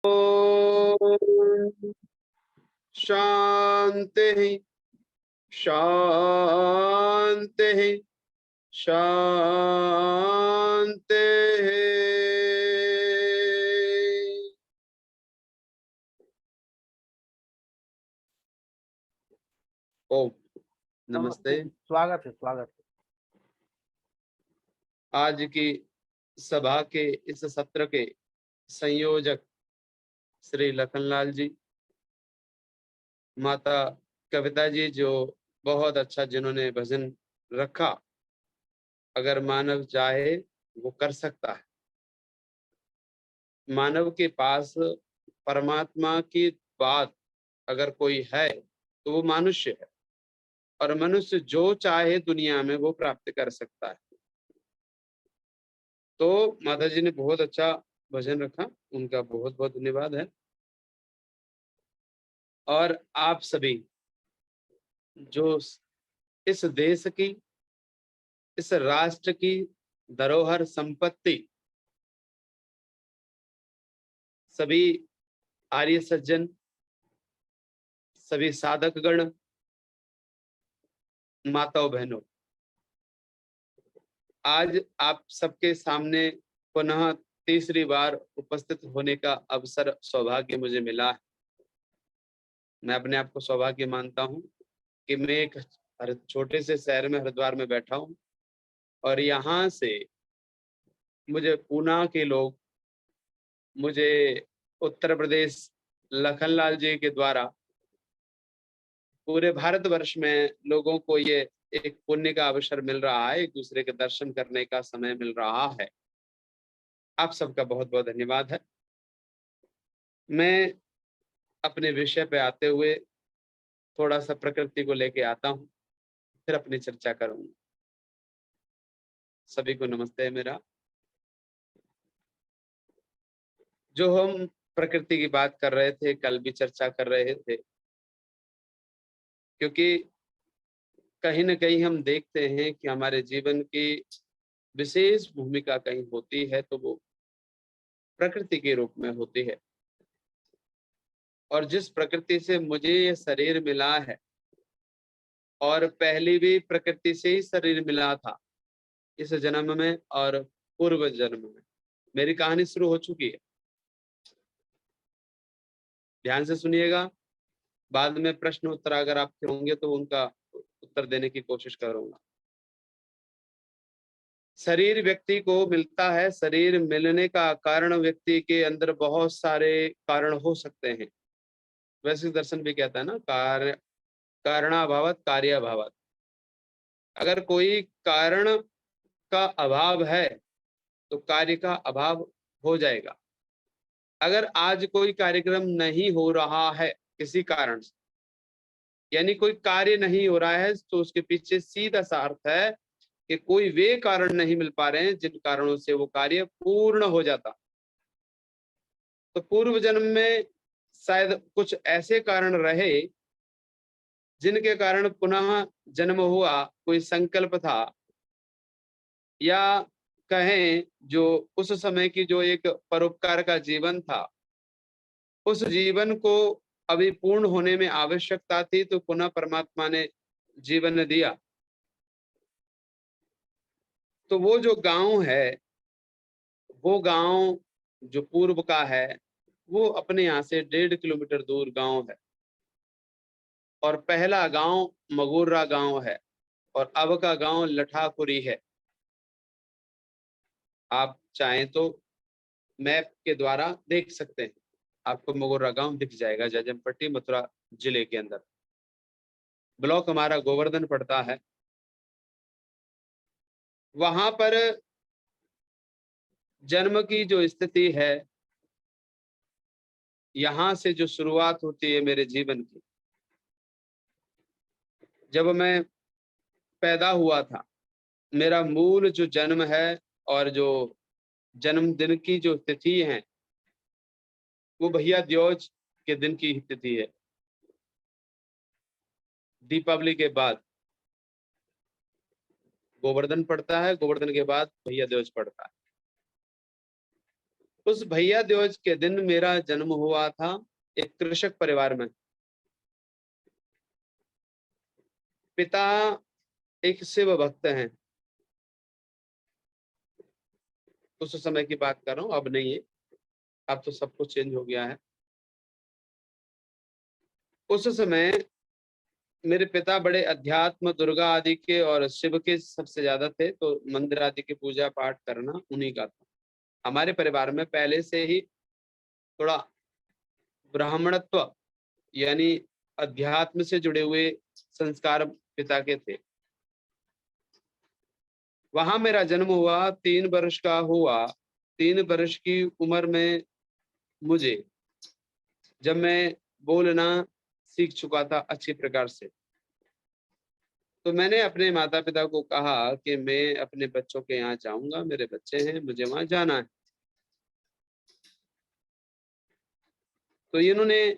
ओम शांति शांति शांति। ओम नमस्ते। स्वागत है, स्वागत है। आज की सभा के इस सत्र के संयोजक श्री लखनलाल जी, माता कविता जी, जो बहुत अच्छा जिन्होंने भजन रखा। अगर मानव चाहे वो कर सकता है। मानव के पास परमात्मा की बात अगर कोई है तो वो मनुष्य है, और मनुष्य जो चाहे दुनिया में वो प्राप्त कर सकता है। तो माता जी ने बहुत अच्छा भजन रखा, उनका बहुत बहुत धन्यवाद है। और आप सभी जो इस देश की, इस राष्ट्र की धरोहर संपत्ति, सभी आर्य सज्जन, सभी साधक गण, माताओं बहनों, आज आप सबके सामने पुनः तीसरी बार उपस्थित होने का अवसर, सौभाग्य मुझे मिला है। मैं अपने आप को सौभाग्य मानता हूँ कि मैं एक छोटे से शहर में, हरिद्वार में बैठा हूँ, और यहाँ से मुझे पूना के लोग, मुझे उत्तर प्रदेश लखनलाल जी के द्वारा पूरे भारतवर्ष में लोगों को ये एक पुण्य का अवसर मिल रहा है, एक दूसरे के दर्शन करने का समय मिल रहा है। आप सबका बहुत बहुत धन्यवाद है। मैं अपने विषय पे आते हुए थोड़ा सा प्रकृति को लेके आता हूँ, फिर अपनी चर्चा करूंगा। सभी को नमस्ते है मेरा। जो हम प्रकृति की बात कर रहे थे, कल भी चर्चा कर रहे थे, क्योंकि कहीं ना कहीं हम देखते हैं कि हमारे जीवन की विशेष भूमिका कहीं होती है तो वो प्रकृति के रूप में होती है। और जिस प्रकृति से मुझे ये शरीर मिला है, और पहले भी प्रकृति से ही शरीर मिला था, इस जन्म में और पूर्व जन्म में मेरी कहानी शुरू हो चुकी है। ध्यान से सुनिएगा, बाद में प्रश्न उत्तर अगर आपके होंगे तो उनका उत्तर देने की कोशिश करूंगा। शरीर व्यक्ति को मिलता है, शरीर मिलने का कारण व्यक्ति के अंदर बहुत सारे कारण हो सकते हैं। वैसे दर्शन भी कहता है ना, कारणाभावत कार्याभावत। अगर कोई कारण का अभाव है तो कार्य का अभाव हो जाएगा। अगर आज कोई कार्यक्रम नहीं हो रहा है किसी कारण से, यानी कोई कार्य नहीं हो रहा है, तो उसके पीछे सीधा सा अर्थ है कि कोई वे कारण नहीं मिल पा रहे हैं जिन कारणों से वो कार्य पूर्ण हो जाता। तो पूर्व जन्म में शायद कुछ ऐसे कारण रहे जिनके कारण पुनः जन्म हुआ, कोई संकल्प था, या कहें जो उस समय की जो एक परोपकार का जीवन था, उस जीवन को अभी पूर्ण होने में आवश्यकता थी, तो पुनः परमात्मा ने जीवन दिया। तो वो जो गांव है, वो गांव जो पूर्व का है, वो अपने यहाँ से 1.5 किलोमीटर दूर गांव है, और पहला गांव मगुर्रा गांव है, और अब का गांव लठाकुरी है। आप चाहें तो मैप के द्वारा देख सकते हैं, आपको मगुर्रा गांव दिख जाएगा, जजमपट्टी मथुरा जिले के अंदर। ब्लॉक हमारा गोवर्धन पड़ता है। वहां पर जन्म की जो स्थिति है, यहां से जो शुरुआत होती है मेरे जीवन की, जब मैं पैदा हुआ था, मेरा मूल जो जन्म है और जो जन्मदिन की जो तिथि है, वो भैया द्योज के दिन की तिथि है, दीपावली के बाद। गोवर्धन पड़ता है, गोवर्धन के बाद भैया द्योज पड़ता है। उस भैया दूज के दिन मेरा जन्म हुआ था एक कृषक परिवार में। पिता एक शिव भक्त हैं। उस समय की बात कर रहा हूँ, अब नहीं है, अब तो सब कुछ चेंज हो गया है। उस समय मेरे पिता बड़े अध्यात्म, दुर्गा आदि के और शिव के सबसे ज्यादा थे, तो मंदिर आदि की पूजा पाठ करना उन्हीं का था। हमारे परिवार में पहले से ही थोड़ा ब्राह्मणत्व यानी अध्यात्म से जुड़े हुए संस्कार पिता के थे। वहां मेरा जन्म हुआ, 3 वर्ष का हुआ। 3 वर्ष की उम्र में मुझे, जब मैं बोलना सीख चुका था अच्छी प्रकार से, तो मैंने अपने माता पिता को कहा कि मैं अपने बच्चों के यहाँ जाऊंगा, मेरे बच्चे हैं, मुझे वहां जाना है। तो इन्होंने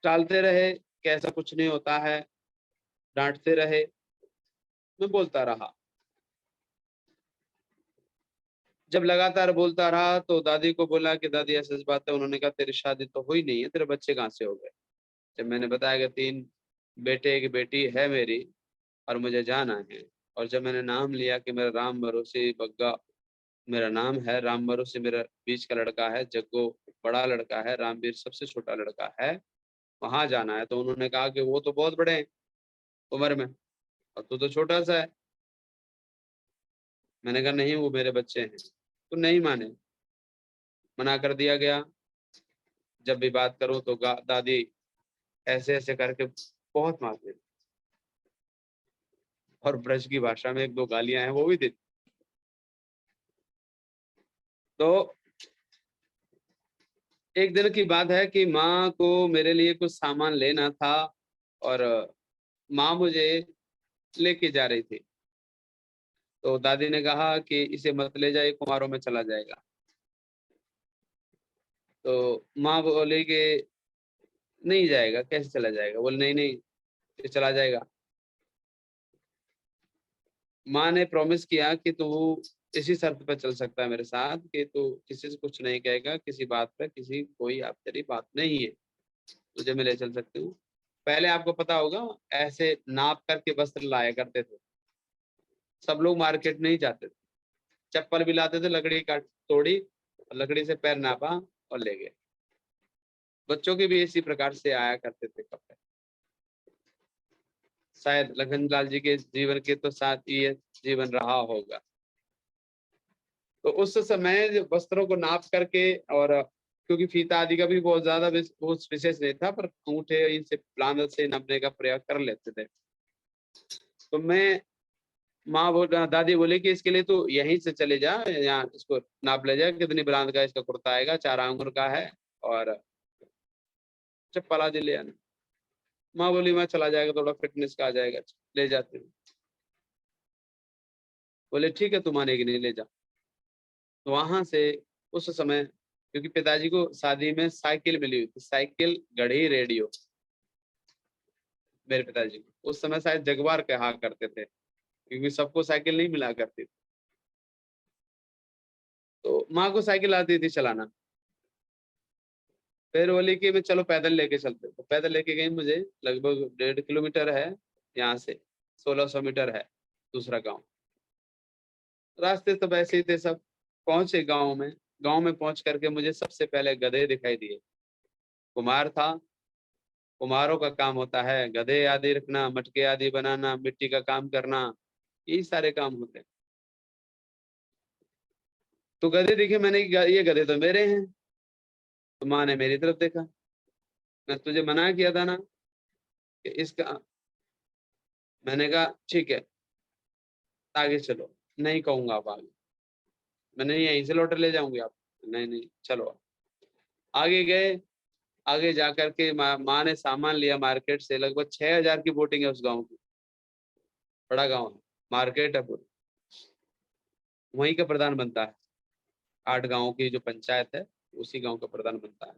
टालते रहे कि ऐसा कुछ नहीं होता है, डांटते रहे, मैं बोलता रहा। जब लगातार बोलता रहा तो दादी को बोला कि दादी ऐसी बात है। उन्होंने कहा तेरी शादी तो हुई नहीं है, तेरे बच्चे कहाँ से हो गए। जब मैंने बताया कि 3 बेटे एक बेटी है मेरी और मुझे जाना है, और जब मैंने नाम लिया कि मेरा राम भरोसे बग्गा मेरा नाम है, राम भरोसे मेरा बीच का लड़का है, जग्गो बड़ा लड़का है, रामवीर सबसे छोटा लड़का है, वहां जाना है, तो उन्होंने कहा कि वो तो बहुत बड़े हैं उम्र में और तू तो छोटा सा है। मैंने कहा नहीं, वो मेरे बच्चे हैं। तो नहीं माने, मना कर दिया गया। जब भी बात करूं तो दादी ऐसे ऐसे करके बहुत मारते थे, और ब्रज की भाषा में 1-2 गालियां हैं वो भी देती। तो एक दिन की बात है कि माँ को मेरे लिए कुछ सामान लेना था, और माँ मुझे लेके जा रही थी। तो दादी ने कहा कि इसे मत ले जाइए, कुमारों में चला जाएगा। तो माँ बोली कि नहीं जाएगा, कैसे चला जाएगा। बोले नहीं नहीं, ये चला जाएगा। माँ ने प्रॉमिस किया कि तू इसी शर्त पर चल सकता है मेरे साथ कि तू किसी से कुछ नहीं कहेगा, किसी बात पे किसी कोई आप तेरी बात नहीं है, तुझे मैं ले चल सकती हूँ। पहले आपको पता होगा ऐसे नाप करके वस्त्र लाया करते थे, सब लोग मार्केट नहीं जाते थे, चप्पल भी लाते थे, लकड़ी का तोड़ी और लकड़ी से पैर नापा और ले गए। बच्चों के भी इसी प्रकार से आया करते थे कपड़े। शायद लखनलाल जी के जीवन के तो साथ ये जीवन रहा होगा। तो उस समय जो वस्त्रों को नाप करके, और क्योंकि फीता आदि का भी बहुत ज्यादा वो विशेष नहीं था, पर अंगूठे इनसे प्लान से नापने का प्रयास कर लेते थे। तो मैं, दादी बोले कि इसके लिए तो यहीं से चले जा, यहाँ इसको नाप ले जा, कितनी ब्रांड का इसका कुर्ता आएगा, 4 अंगुर का है, और चप्पल आदि ले आना। माँ बोली मैं चला जाएगा, थोड़ा फिटनेस का आ जाएगा, ले जाते हैं। बोले ठीक है, तू मानेगी नहीं, ले जा। तो वहां से उस समय, क्योंकि पिताजी को शादी में साइकिल मिली हुई थी, साइकिल घड़ी रेडियो, मेरे पिताजी को उस समय शायद जगवार कहा करते थे, क्योंकि सबको साइकिल नहीं मिला करती थी। तो माँ को साइकिल आती थी चलाना। फिर बोली कि मैं चलो पैदल लेके चलते, तो पैदल लेके गई मुझे, लगभग 1.5 किलोमीटर है यहाँ से, 1600 मीटर है दूसरा गांव। रास्ते तो वैसे ही थे सब। पहुंचे गांव में। गांव में पहुंच करके मुझे सबसे पहले गधे दिखाई दिए। कुम्हार था, कुम्हारों का काम होता है गधे आदि रखना, मटके आदि बनाना, मिट्टी का काम करना, यही सारे काम होते हैं। तो गधे दिखे, मैंने कि ये गधे तो मेरे हैं। तो माँ ने मेरी तरफ देखा। मैं तुझे मना किया था ना कि इसका, मैंने कहा ठीक है आगे चलो। नहीं कहूंगा आप आगे, मैंने यहीं से लौट ले जाऊंगी आप। नहीं नहीं चलो। आगे गए। आगे जाकर के माँ ने सामान लिया मार्केट से, लगभग 6,000 की बोटिंग है उस गांव की, बड़ा गांव है, मार्केट है पूरी, वहीं का प्रधान बनता है। 8 गांवों की जो पंचायत है, उसी गांव का प्रधान बनता है।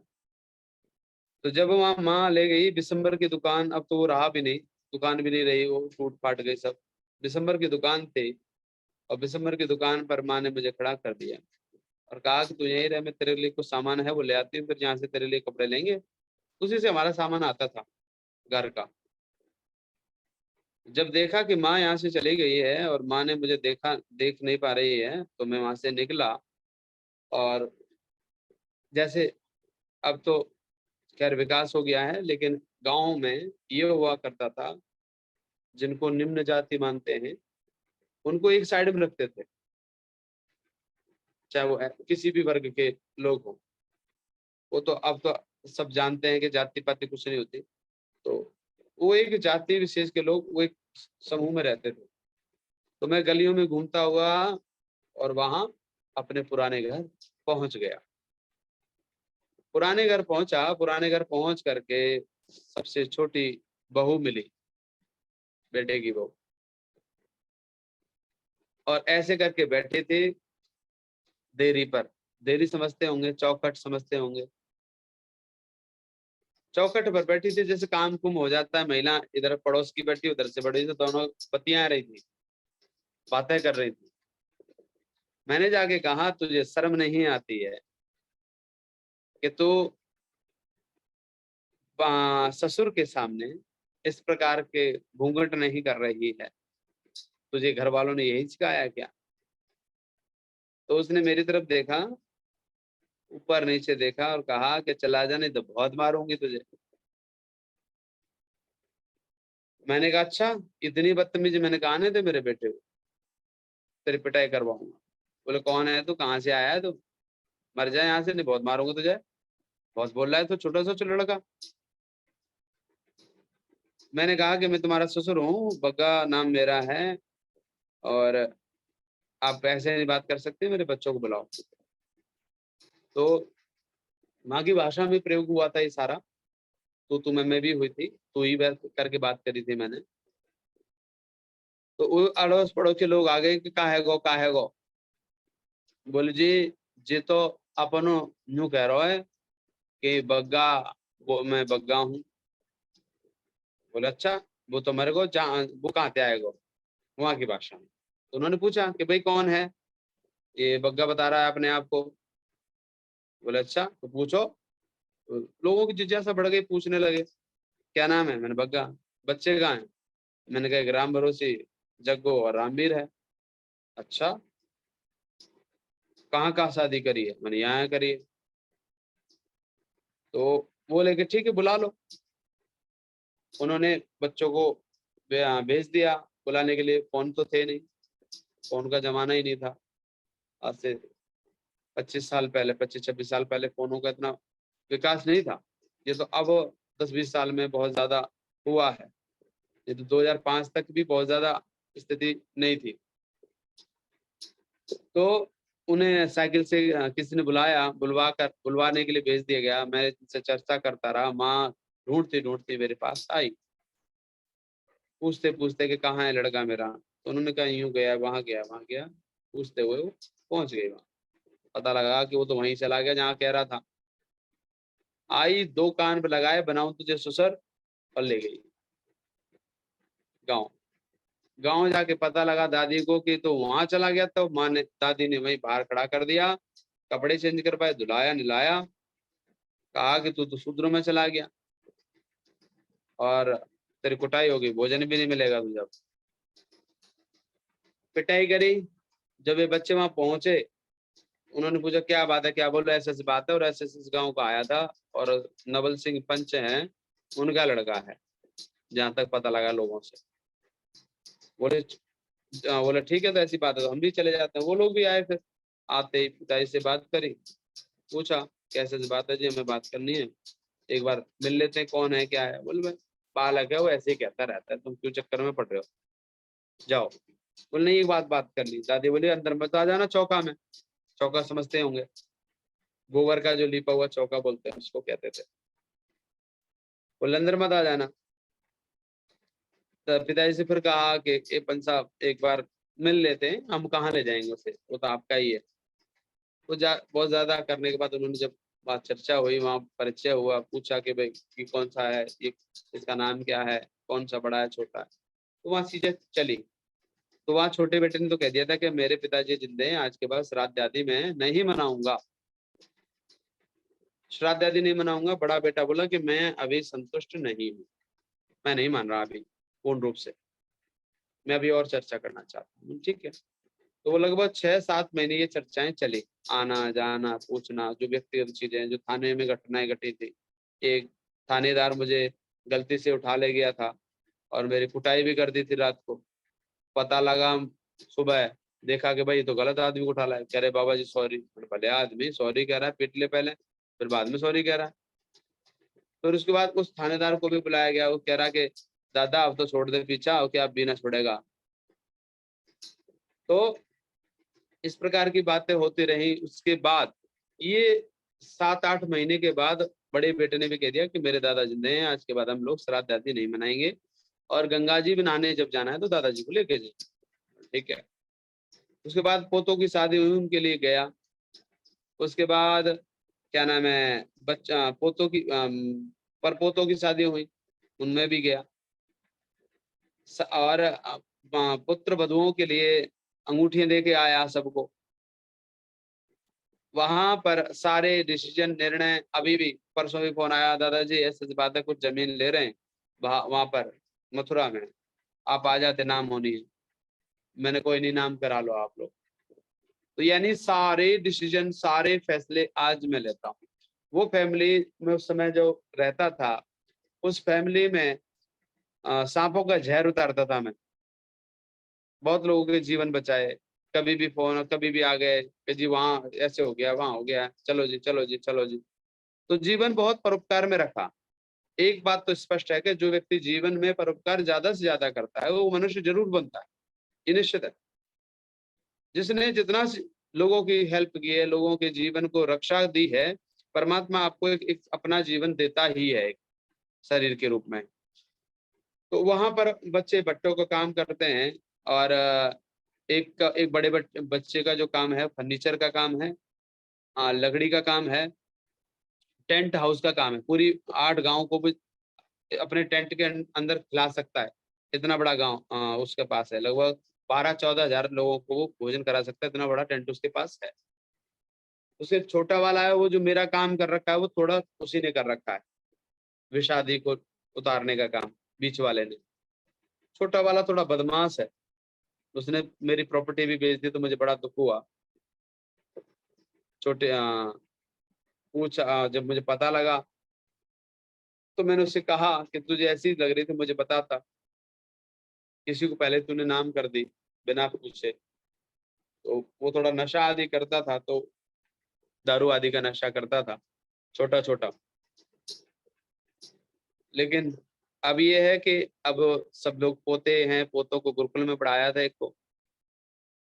तो जब वहाँ माँ ले गई दिसंबर की दुकान, अब तो वो रहा भी नहीं, दुकान भी नहीं रही, वो टूट फाट गई सब। दिसंबर की दुकान थी, और दिसंबर की दुकान पर माँ ने मुझे खड़ा कर दिया और कहा कि तू यहीं रह, मैं तेरे लिए कुछ सामान है वो ले आती हूँ, फिर यहाँ से तेरे लिए कपड़े लेंगे। उसी से हमारा सामान आता था घर का। जब देखा कि माँ यहाँ से चली गई है और माँ ने मुझे देख नहीं पा रही है, तो मैं वहां से निकला। और जैसे अब तो खैर विकास हो गया है, लेकिन गांव में ये हुआ करता था, जिनको निम्न जाति मानते हैं उनको एक साइड में रखते थे, चाहे वो किसी भी वर्ग के लोग हों। वो तो अब तो सब जानते हैं कि जाति पाति कुछ नहीं होती। तो वो एक जाति विशेष के लोग वो एक समूह में रहते थे। तो मैं गलियों में घूमता हुआ और वहां अपने पुराने घर पहुंच गया। पुराने घर पहुंच करके सबसे छोटी बहू मिली, बेटे की बहू। और ऐसे करके बैठे थे देरी पर। देरी समझते होंगे, चौखट समझते होंगे। चौखट पर बैठी थी, जैसे काम कुम हो जाता है, महिला इधर पड़ोस की बैठी, उधर से बड़ी, तो दोनों बतिया रही थी, बातें कर रही थी। मैंने जाके कहा तुझे शर्म नहीं आती है कि तू ससुर के सामने इस प्रकार के घूंघट नहीं कर रही है? तुझे घर वालों ने यही सिखाया क्या? तो उसने मेरी तरफ देखा, ऊपर नीचे देखा और कहा कि चला जा, नहीं तो बहुत मारूंगी तुझे। मैंने कहा अच्छा, इतनी बदतमीजी? मैंने कहा आने दे मेरे बेटे को, तेरी पिटाई करवाऊंगा। बोले कौन है तू, कहाँ से आया है तू, मर जाए यहाँ से, नहीं बहुत मारूंगा तुझे, बहुत बोल रहा है तू, छोटा सा लड़का। मैंने कहा कि मैं तुम्हारा ससुर हूँ, बग्गा नाम मेरा है, और आप ऐसे नहीं बात कर सकते, मेरे बच्चों को बुलाओ। तो माँ की भाषा में प्रयोग हुआ था ये सारा। तो तुम्हें में भी हुई थी, तू ही बात करके बात करी थी मैंने। तो वो अड़ोस पड़ोस के लोग आ गए कि का है गो। बोले जी, जे तो अपनो यूं कह रहा है कि बग्गा, वो मैं बग्गा हूँ। बोले अच्छा, वो तो मेरे को वो कहाँ से आएगा, वहां की भाषा में। तो उन्होंने पूछा कि भाई कौन है ये, बग्गा बता रहा है अपने आप को। बोले अच्छा तो पूछो। तो लोगों की जिज्ञासा बढ़ गई, पूछने लगे क्या नाम है, मैंने बग्गा। बच्चे कहाँ हैं? मैंने कहा एक राम भरोसी, जग्गो और रामवीर है। अच्छा, कहाँ कहाँ शादी करी है? मैंने यहाँ करी है। तो वो लेके ठीक है बुला लो। उन्होंने बच्चों को भेज दिया बुलाने के लिए। फोन तो थे नहीं, फोन का जमाना ही नहीं था। आज से 25 साल पहले, 25-26 साल पहले फोनों का इतना विकास नहीं था। ये तो अब 10-20 साल में बहुत ज्यादा हुआ है। ये तो 2005 तक भी बहुत ज्यादा स्थिति नहीं थी। तो उन्हें साइकिल से किसी ने बुलवाने के लिए भेज दिया गया। मैं इनसे चर्चा करता रहा। माँ ढूंढती ढूंढती मेरे पास आई, पूछते पूछते कि कहाँ है लड़का मेरा। तो उन्होंने कहा यूं गया, वहां गया, वहां गया। पूछते हुए वो पहुंच गई वहां। पता लगा कि वो तो वहीं चला गया जहाँ कह रहा था। आई, दो कान पे लगाए, बनाऊं तुझे ससुर, और ले गई गाँव। गाँव जाके पता लगा दादी को कि तो वहां चला गया। तो माँ ने, दादी ने वहीं बाहर खड़ा कर दिया, कपड़े चेंज कर पाए, धुलाया निलाया, कहा कि तू तो शूद्र में चला गया और तेरी कुटाई होगी, भोजन भी नहीं मिलेगा तुझे। अब पिटाई करी। जब ये बच्चे वहां पहुंचे, उन्होंने पूछा क्या बात है, क्या बोल रहे, ऐसे ऐसी बात है, और ऐसे ऐसे इस गाँव का आया था, और नवल सिंह पंच हैं, उनका लड़का है, जहां तक पता लगा लोगों से। बोले बोले ठीक है, तो ऐसी बात है तो हम भी चले जाते हैं। वो लोग भी आए। फिर आते ही पिताजी से बात करी, पूछा कैसे ऐसी बात है जी, हमें बात करनी है, एक बार मिल लेते हैं, कौन है क्या है। बोले भाई बालक है, वो ऐसे ही कहता रहता है, तुम क्यों चक्कर में पड़ रहे हो, जाओ। बोले नहीं, एक बात बात करनी। दादी बोली अंदर मत आ जाना, चौका में। चौका समझते होंगे, गोबर का जो लिपा हुआ चौका बोलते हैं उसको कहते थे। बोले अंदर मत आ जाना। तो पिताजी से फिर कहा कि ए पंच साहब एक बार मिल लेते हैं, हम कहाँ ले जाएंगे उसे, वो तो आपका ही है। तो बहुत ज्यादा करने के बाद उन्होंने, जब बात चर्चा हुई, वहाँ परिचय हुआ, पूछा कि भाई कि कौन सा है ये, इसका नाम क्या है, कौन सा बड़ा है छोटा है, तो वहाँ चीजें चली। तो वहाँ छोटे बेटे ने तो कह दिया था कि मेरे पिताजी जिंदे हैं, आज के बाद श्राद्ध आदि मैं नहीं मनाऊंगा, श्राद्ध आदि नहीं मनाऊंगा। बड़ा बेटा बोला कि मैं अभी संतुष्ट नहीं हूँ, मैं नहीं मान रहा अभी पूर्ण रूप से, मैं अभी और चर्चा करना चाहता हूँ। ठीक है, तो वो लगभग 6-7 महीने ये चर्चाएं चली, आना जाना पूछना, जो व्यक्तिगत चीजें, जो थाने में घटनाएं घटी थी। एक थानेदार मुझे गलती से उठा ले गया था और मेरी कुटाई भी कर दी थी रात को। पता लगा सुबह, देखा कि भाई ये तो गलत आदमी को उठा लाया। कह रहे बाबा जी सॉरी। भले आदमी सॉरी कह रहा है, पीट ले पहले, फिर बाद में सॉरी कह रहा है। फिर उसके बाद उस थानेदार को भी बुलाया गया, वो कह रहा कि दादा अब तो छोड़ दे पीछा, और क्या अब भी ना छोड़ेगा। तो इस प्रकार की बातें होती रही। उसके बाद ये 7-8 महीने के बाद बड़े बेटे ने भी कह दिया कि मेरे दादा जिंदे हैं, आज के बाद हम लोग श्राद्ध आदि नहीं मनाएंगे, और गंगा जी भी नहाने जब जाना है तो दादाजी को लेके जाए। ठीक है, उसके बाद पोतों की शादी हुई, उनके लिए गया। उसके बाद क्या नाम है, बच्चा पोतों की पर पोतों की शादी हुई, उनमें भी गया। और पुत्र वधुओं के लिए अंगूठियां दे के आया सबको। वहां पर सारे डिसीजन, निर्णय, अभी भी परसों भी फोन आया, दादाजी ऐसी बात है, कुछ जमीन ले रहे हैं वहां पर मथुरा में, आप आ जाते, नाम होनी है। मैंने कोई नहीं, नाम करा लो आप लोग। तो यानी सारे डिसीजन, सारे फैसले आज मैं लेता हूँ। वो फैमिली में उस समय जो रहता था, उस फैमिली में सांपों का जहर उतारता था मैं, बहुत लोगों के जीवन बचाए। कभी भी फोन, कभी भी आ गए कि जी वहाँ ऐसे हो गया, वहाँ हो गया, चलो जी चलो जी चलो जी। तो जीवन बहुत परोपकार में रखा। एक बात तो स्पष्ट है कि जो व्यक्ति जीवन में परोपकार ज्यादा से ज्यादा करता है वो मनुष्य जरूर बनता है, ये निश्चित है। जिसने जितना लोगों की हेल्प की है, लोगों के जीवन को रक्षा दी है, परमात्मा आपको एक अपना जीवन देता ही है, एक शरीर के रूप में। तो वहां पर बच्चे भट्टों का काम करते हैं, और एक बड़े बच्चे का जो काम है फर्नीचर का काम है, लकड़ी का काम है, टेंट हाउस का काम है। पूरी 8 गांव को भी अपने टेंट के अंदर खिला सकता है, इतना बड़ा गांव उसके पास है। लगभग 12-14 हजार लोगों को वो भोजन करा सकता है, इतना बड़ा टेंट उसके पास है। उससे छोटा वाला है वो, जो मेरा काम कर रखा है, वो थोड़ा उसी ने कर रखा है, विषादी को उतारने का काम बीच वाले ने। छोटा वाला थोड़ा बदमाश है, उसने मेरी प्रॉपर्टी भी बेच दी, तो मुझे बड़ा दुख हुआ। छोटे जब मुझे पता लगा, तो मैंने उससे कहा कि तुझे ऐसी लग रही थी, मुझे पता था, किसी को पहले तूने नाम कर दी बिना पूछे। तो वो थोड़ा नशा आदि करता था, तो दारू आदि का नशा करता था, छोटा छोटा। लेकिन अब ये है कि अब सब लोग पोते हैं, पोतों को गुरुकुल में पढ़ाया था एक को,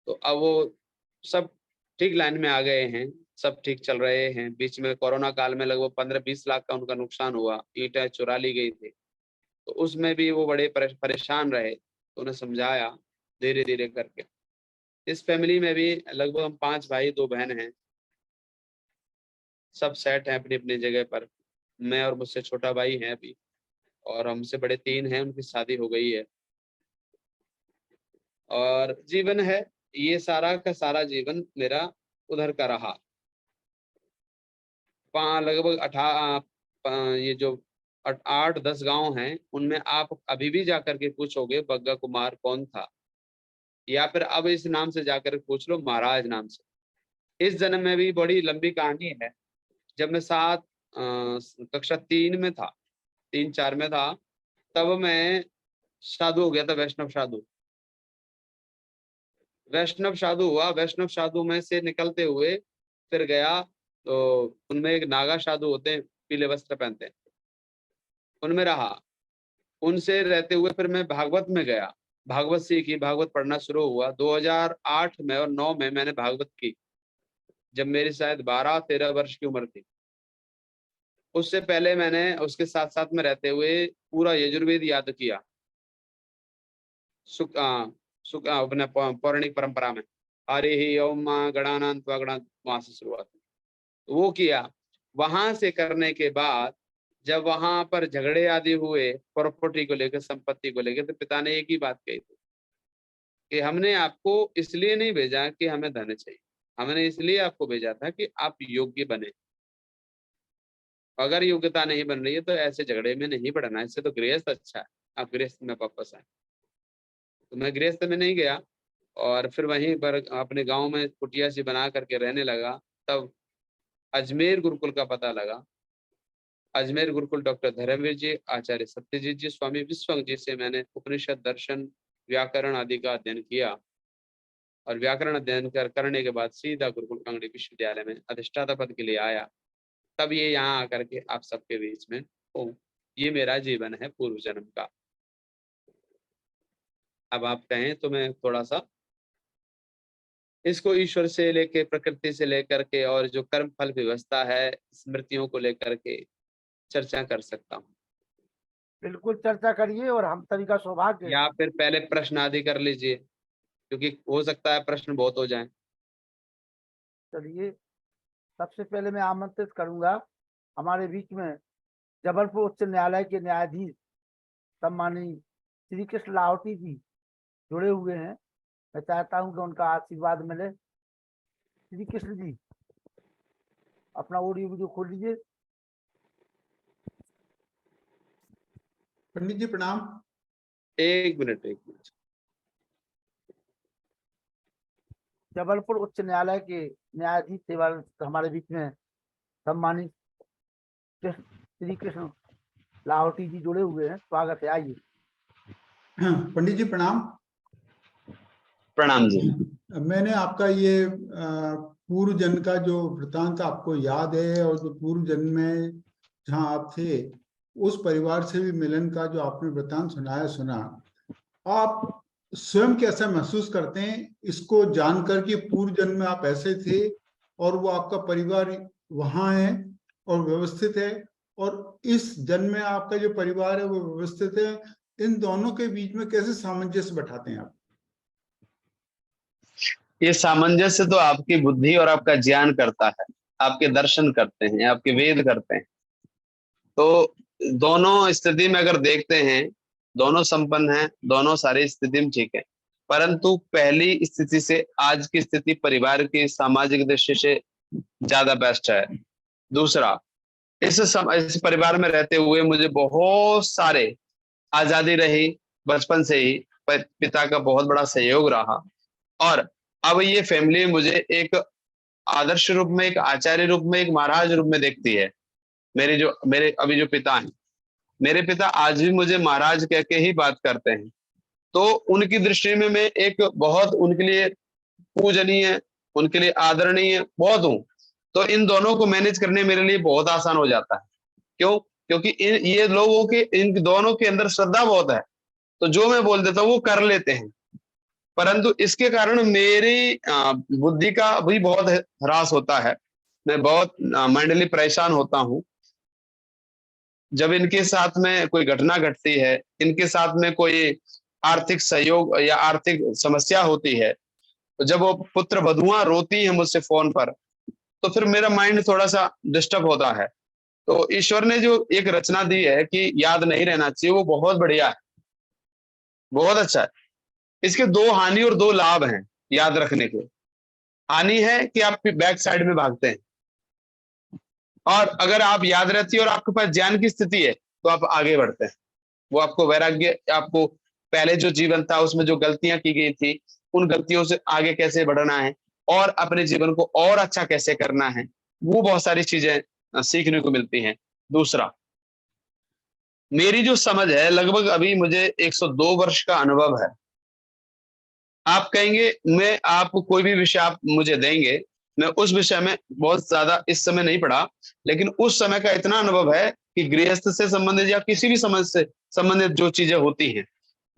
तो अब वो सब ठीक लाइन में आ गए हैं, सब ठीक चल रहे हैं। बीच में कोरोना काल में लगभग 15-20 लाख का उनका नुकसान हुआ, ईंटें चुरा ली गई थी, तो उसमें भी वो बड़े परेशान रहे। तो उन्हें समझाया धीरे धीरे करके। इस फैमिली में भी लगभग हम 5 भाई 2 बहन हैं, सब सेट हैं अपनी अपनी जगह पर। मैं और मुझसे छोटा भाई है अभी, और हमसे बड़े 3 हैं, उनकी शादी हो गई है। और जीवन है, ये सारा का सारा जीवन मेरा उधर का रहा। लगभग 18 ये जो 8-10 गांव हैं, उनमें आप अभी भी जाकर के पूछोगे बग्गा कुमार कौन था, या फिर अब इस नाम से जाकर पूछ लो, महाराज नाम से। इस जन्म में भी बड़ी लंबी कहानी है। जब मैं कक्षा 3 में था, 3-4 में था, तब मैं साधु हो गया था, वैष्णव साधु। वैष्णव साधु हुआ, वैष्णव साधु में से निकलते हुए फिर गया, तो उनमें एक नागा साधु होते हैं, पीले वस्त्र पहनते हैं, उनमें रहा। उनसे रहते हुए फिर मैं भागवत में गया, भागवत सीखी, भागवत पढ़ना शुरू हुआ। 2008 में और 9 में मैंने भागवत की, जब मेरी शायद 12-13 वर्ष की उम्र थी। उससे पहले मैंने उसके साथ साथ में रहते हुए पूरा यजुर्वेद याद किया, सुख अपने पौराणिक परंपरा में। हरि ही ओम माँ गणानां त्वा गणात्, वहां से शुरुआत, वो किया। वहां से करने के बाद जब वहां पर झगड़े आदि हुए प्रॉपर्टी को लेकर, संपत्ति को लेकर, तो पिता ने एक ही बात कही थी कि हमने आपको इसलिए नहीं भेजा कि हमें धन चाहिए, हमने इसलिए आपको भेजा था कि आप योग्य बने। अगर योग्यता नहीं बन रही है तो ऐसे झगड़े में नहीं पड़ना, इससे तो गृहस्थ अच्छा है, आप गृहस्थ में वापस आए। तो मैं गृहस्थ में नहीं गया और फिर वहीं पर अपने गांव में कुटिया सी बना करके रहने लगा। तब अजमेर गुरुकुल का पता लगा। अजमेर गुरुकुल डॉक्टर धर्मवीर जी, आचार्य सत्यजीत जी, स्वामी विश्वंग जी से मैंने उपनिषद, दर्शन, व्याकरण आदि का अध्ययन किया और व्याकरण अध्ययन करने के बाद सीधा गुरुकुल कांगड़ी विश्वविद्यालय में अधिष्ठाता पद के लिए आया। तब ये यहाँ आकर के आप सबके बीच में हूँ। ये मेरा जीवन है पूर्व जन्म का। अब आप कहें तो मैं थोड़ा सा इसको ईश्वर से लेके, प्रकृति से लेकर के और जो कर्म फल व्यवस्था है, स्मृतियों को लेकर के चर्चा कर सकता हूँ। बिल्कुल चर्चा करिए, और हम सभी का सौभाग्य है। या फिर पहले प्रश्न आदि कर लीजिए, क्योंकि हो सकता है प्रश्न बहुत हो जाएं। चलिए, सबसे पहले मैं आमंत्रित करूंगा हमारे बीच में जबलपुर उच्च न्यायालय के न्यायाधीश सम्माननीय श्री कृष्ण लाहौटी जी जुड़े हुए हैं। मैं चाहता हूं कि उनका आशीर्वाद मिले। श्री कृष्ण जी, अपना ऑडियो वीडियो खोल लीजिए। पंडित जी प्रणाम। एक मिनट। जबलपुर उच्च न्यायालय के न्यायाधीश सेवा हमारे बीच में सम्मानित श्री कृष्ण लाहौटी जी जुड़े हुए हैं। स्वागत है, आइए। पंडित जी प्रणाम। प्रणाम जी। मैंने आपका ये पूर्व जन्म का जो वृतांत आपको याद है, और जो पूर्व जन्म में जहाँ आप थे उस परिवार से भी मिलन का जो आपने वृतांत सुना, आप स्वयं कैसा महसूस करते हैं इसको जानकर कि पूर्व जन्म में आप ऐसे थे और वो आपका परिवार वहाँ है और व्यवस्थित है, और इस जन्म में आपका जो परिवार है वो व्यवस्थित है, इन दोनों के बीच में कैसे सामंजस्य बैठाते हैं आप? ये सामंजस्य तो आपकी बुद्धि और आपका ज्ञान करता है, आपके दर्शन करते हैं, आपके वेद करते हैं। तो दोनों स्थिति में अगर देखते हैं, दोनों संपन्न हैं, दोनों सारी स्थिति में ठीक है, परंतु पहली स्थिति से आज की स्थिति परिवार की सामाजिक दृष्टि से ज्यादा बेस्ट है। दूसरा, इस परिवार में रहते हुए मुझे बहुत सारे आजादी रही, बचपन से ही पिता का बहुत बड़ा सहयोग रहा, और अब ये फैमिली मुझे एक आदर्श रूप में, एक आचार्य रूप में, एक महाराज रूप में देखती है। मेरे अभी जो पिता हैं, मेरे पिता आज भी मुझे महाराज कह के ही बात करते हैं। तो उनकी दृष्टि में मैं एक बहुत उनके लिए पूजनीय, उनके लिए आदरणीय बहुत हूँ। तो इन दोनों को मैनेज करने मेरे लिए बहुत आसान हो जाता है। क्यों? क्योंकि ये लोगों के, इन दोनों के अंदर श्रद्धा बहुत है, तो जो मैं बोल देता हूँ वो कर लेते हैं। परंतु इसके कारण मेरी बुद्धि का भी बहुत ह्रास होता है। मैं बहुत मेंटली परेशान होता हूँ जब इनके साथ में कोई घटना घटती है, इनके साथ में कोई आर्थिक सहयोग या आर्थिक समस्या होती है, तो जब वो पुत्र वधुआं रोती है मुझसे फोन पर, तो फिर मेरा माइंड थोड़ा सा डिस्टर्ब होता है। तो ईश्वर ने जो एक रचना दी है कि याद नहीं रहना चाहिए, वो बहुत बढ़िया है, बहुत अच्छा है। इसके दो हानि और दो लाभ हैं याद रखने के। हानि है कि आप बैक साइड में भागते हैं, और अगर आप याद रहती है और आपके पास ज्ञान की स्थिति है तो आप आगे बढ़ते हैं। वो आपको वैराग्य, आपको पहले जो जीवन था उसमें जो गलतियां की गई थी, उन गलतियों से आगे कैसे बढ़ना है और अपने जीवन को और अच्छा कैसे करना है, वो बहुत सारी चीजें सीखने को मिलती हैं। दूसरा, मेरी जो समझ है, लगभग अभी मुझे 102 वर्ष का अनुभव है। आप कहेंगे मैं, आप कोई भी विषय आप मुझे देंगे, मैं उस विषय में बहुत ज्यादा इस समय नहीं पढ़ा, लेकिन उस समय का इतना अनुभव है कि गृहस्थ से संबंधित या किसी भी समझ से संबंधित जो चीजें होती हैं,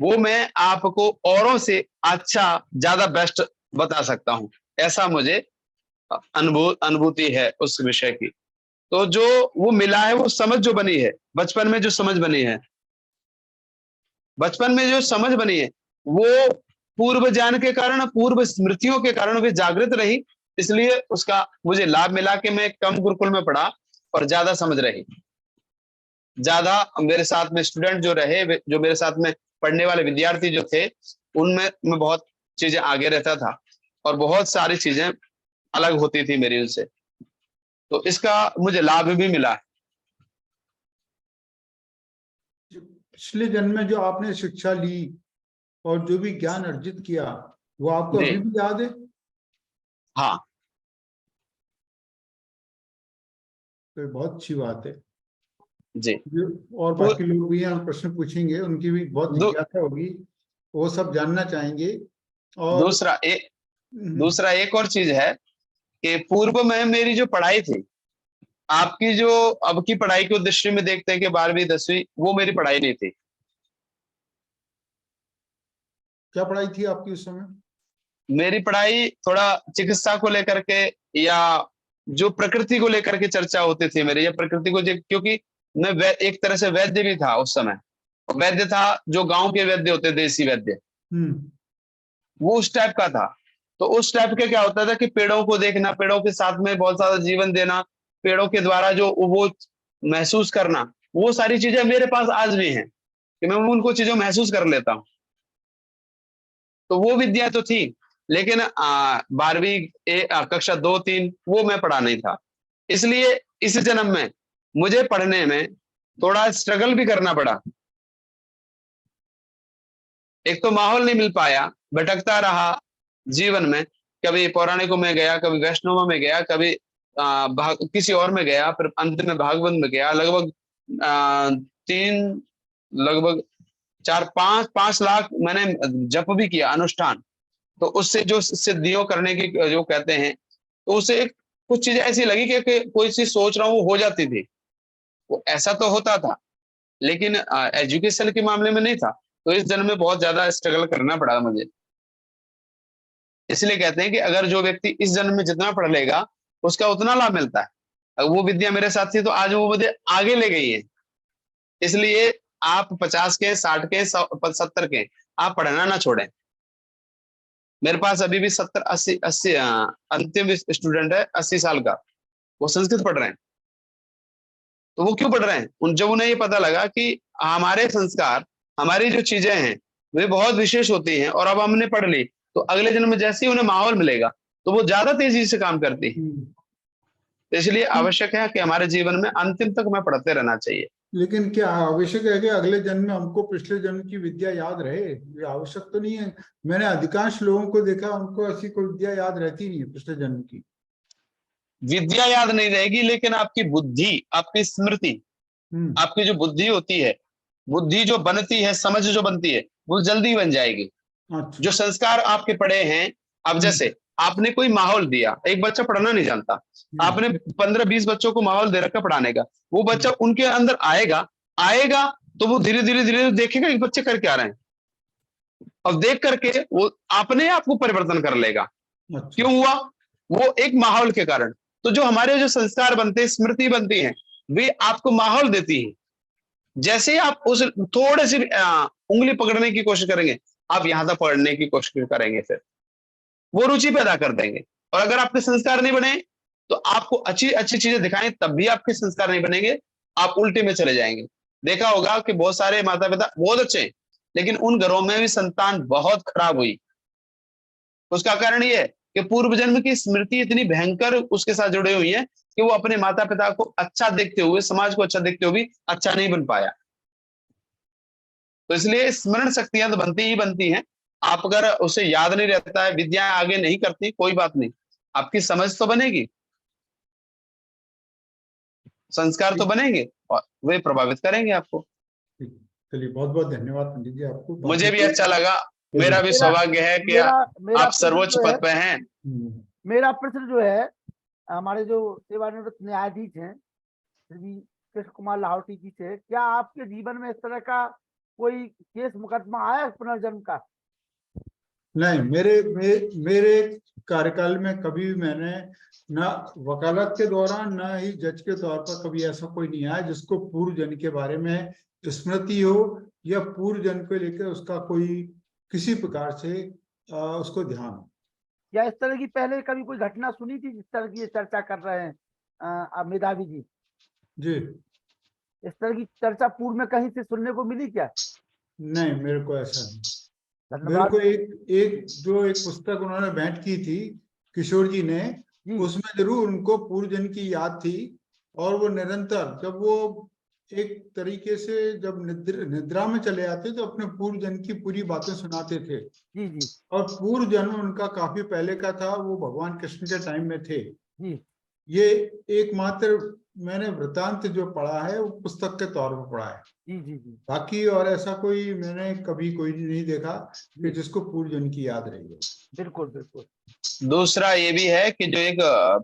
वो मैं आपको औरों से अच्छा, ज्यादा बेस्ट बता सकता हूं। ऐसा मुझे अनुभूति है उस विषय की। तो जो वो मिला है, वो समझ जो बनी है, बचपन में जो समझ बनी है, बचपन में जो समझ बनी है, वो पूर्व ज्ञान के कारण, पूर्व स्मृतियों के कारण वे जागृत रही, इसलिए उसका मुझे लाभ मिला कि मैं कम गुरुकुल में पढ़ा और ज्यादा समझ रही। ज्यादा मेरे साथ में स्टूडेंट जो रहे, जो मेरे साथ में पढ़ने वाले विद्यार्थी जो थे, उनमें मैं बहुत चीजें आगे रहता था और बहुत सारी चीजें अलग होती थी मेरी उनसे, तो इसका मुझे लाभ भी मिला। पिछले जन्म में जो आपने शिक्षा ली और जो भी ज्ञान अर्जित किया वो आपको जी अभी भी याद है? हाँ तो बहुत अच्छी बात है। जी। और तो बाकी लोग भी यहाँ प्रश्न पूछेंगे, उनकी भी बहुत दू, जिज्ञासा होगी, वो सब जानना चाहेंगे। और दूसरा एक और चीज है कि पूर्व में मेरी जो पढ़ाई थी, आपकी जो अब की पढ़ाई को दृष्टि में देखते हैं कि 12वीं 10वीं, वो मेरी पढ़ाई नहीं थी। क्या पढ़ाई थी आपकी उस समय? मेरी पढ़ाई थोड़ा चिकित्सा को लेकर के, या जो प्रकृति को लेकर के चर्चा होती थी मेरी, या प्रकृति को क्योंकि मैं एक तरह से वैद्य भी था उस समय। वैद्य था जो गांव के वैद्य होते, देसी वैद्य, वो उस टाइप का था। तो उस टाइप के क्या होता था कि पेड़ों को देखना, पेड़ों के साथ में बहुत ज्यादा जीवन देना, पेड़ों के द्वारा जो वो महसूस करना, वो सारी चीजें मेरे पास आज भी हैं कि मैं उनको चीजों महसूस कर लेता हूँ। तो वो विद्या तो थी, लेकिन 12वीं कक्षा 2 3 वो मैं पढ़ा नहीं था। इसलिए इस जन्म में मुझे पढ़ने में थोड़ा स्ट्रगल भी करना पड़ा। एक तो माहौल नहीं मिल पाया, भटकता रहा जीवन में, कभी पौराणिकों में गया, कभी वैष्णव में गया, कभी किसी और में गया, फिर अंत में भागवत में गया। लगभग 3 लगभग 4 5 लाख मैंने जप भी किया, अनुष्ठान। तो उससे जो सिद्धियों करने की जो कहते हैं, तो उससे एक कुछ चीजें ऐसी लगी कि कोई चीज सोच रहा हूँ वो हो जाती थी। वो ऐसा तो होता था, लेकिन एजुकेशन के मामले में नहीं था। तो इस जन्म में बहुत ज्यादा स्ट्रगल करना पड़ा मुझे। इसलिए कहते हैं कि अगर जो व्यक्ति इस जन्म में जितना पढ़ लेगा उसका उतना लाभ मिलता है। अगर वो विद्या मेरे साथ थी तो आज वो मुझे आगे ले गई है। इसलिए आप 50 के 60 के 70 के आप पढ़ना ना छोड़ें। मेरे पास अभी भी 70 80 अंतिम स्टूडेंट है 80 साल का, वो संस्कृत पढ़ रहे हैं। तो वो क्यों पढ़ रहे हैं? जब उन्हें ये पता लगा कि हमारे संस्कार, हमारी जो चीजें हैं वे बहुत विशेष होती हैं, और अब हमने पढ़ ली तो अगले जन्म में जैसे ही उन्हें माहौल मिलेगा तो वो ज्यादा तेजी से काम करती है। तो इसलिए आवश्यक है कि हमारे जीवन में अंतिम तक हमें पढ़ते रहना चाहिए। लेकिन क्या आवश्यक है कि अगले जन्म में हमको पिछले जन्म की विद्या याद रहे? ये आवश्यक तो नहीं है। मैंने अधिकांश लोगों को देखा, उनको ऐसी कोई विद्या याद रहती नहीं है पिछले जन्म की। विद्या याद नहीं रहेगी, लेकिन आपकी बुद्धि, आपकी स्मृति, आपकी जो बुद्धि होती है, बुद्धि जो बनती है, समझ जो बनती है, वो जल्दी बन जाएगी। अच्छा। जो संस्कार आपके पड़े हैं, अब जैसे आपने कोई माहौल दिया, एक बच्चा पढ़ना नहीं जानता, आपने 15 20 बच्चों को माहौल दे रखा पढ़ाने का, वो बच्चा उनके अंदर आएगा आएगा तो वो धीरे धीरे धीरे देखेगा कि बच्चे कर क्या रहे हैं, और देख करके वो अपने आप को परिवर्तन कर लेगा। अच्छा। क्यों हुआ? वो एक माहौल के कारण। तो जो हमारे जो संस्कार बनते हैं, स्मृति बनती है, वे आपको माहौल देती है। जैसे ही आप उस थोड़े सी उंगली पकड़ने की कोशिश करेंगे, आप यहां तक पकड़ने की कोशिश करेंगे, फिर वो रुचि पैदा कर देंगे। और अगर आपके संस्कार नहीं बने तो आपको अच्छी अच्छी चीजें दिखाएं, तब भी आपके संस्कार नहीं बनेंगे, आप उल्टे में चले जाएंगे। देखा होगा कि बहुत सारे माता पिता बहुत अच्छे हैं, लेकिन उन घरों में भी संतान बहुत खराब हुई। उसका कारण ये है कि पूर्व जन्म की स्मृति इतनी भयंकर उसके साथ जुड़ी हुई है कि वो अपने माता पिता को अच्छा देखते हुए, समाज को अच्छा देखते हुए भी अच्छा नहीं बन पाया। तो इसलिए स्मरण शक्तियां तो बनती ही बनती हैं। आप अगर उसे याद नहीं रहता है, विद्या आगे नहीं करती, कोई बात नहीं, आपकी समझ तो बनेगी, संस्कार तो बनेंगे, और वे प्रभावित करेंगे आपको। चलिए, बहुत बहुत धन्यवाद पंडित जी आपको। मुझे भी अच्छा लगा। मेरा भी मेरा सौभाग्य है कि मेरा मेरा आप प्रश्न सर्वोच्च जो है पद पे हैं। मेरा प्रश्न जो है, हमारे जो सेवानिवृत्त न्यायाधीश हैं श्री कृष्ण कुमार लाहौटी जी से, क्या आपके जीवन में इस तरह का कोई केस मुकदमा आया पुनर्जन्म का? नहीं, मेरे कार्यकाल में कभी भी मैंने ना वकालत के दौरान ना ही जज के तौर पर कभी ऐसा कोई नहीं आया जिसको पूर्व जन्म के बारे में स्मृति हो या पूर्व जन्म को लेकर उसका कोई किसी प्रकार से उसको ध्यान हो। या इस तरह की पहले कभी कोई घटना सुनी थी जिस तरह की ये चर्चा कर रहे हैं मेधावी जी? जी इस तरह की चर्चा पूर्व में कहीं से सुनने को मिली क्या? नहीं, मेरे को ऐसा नहीं। मेरे धन्यवाद को एक पुस्तक उन्होंने भेंट की थी किशोर जी ने, जी। उसमें जरूर उनको पूर्व जन्म की याद थी। और वो निरंतर जब वो एक तरीके से जब निद्रा में चले आते तो अपने पूर्व जन्म की पूरी बातें सुनाते थे। जी जी और पूर्व जन्म उनका काफी पहले का था, वो भगवान कृष्ण के टाइम में थे। जी ये एकमात्र मैंने वृतांत जो पढ़ा है वो पुस्तक के तौर पर पढ़ा है। जी जी जी बाकी और ऐसा कोई मैंने कभी कोई नहीं देखा कि जी, जिसको पूर्व जन्म की याद रही हो। बिल्कुल बिल्कुल। दूसरा ये भी है कि जो एक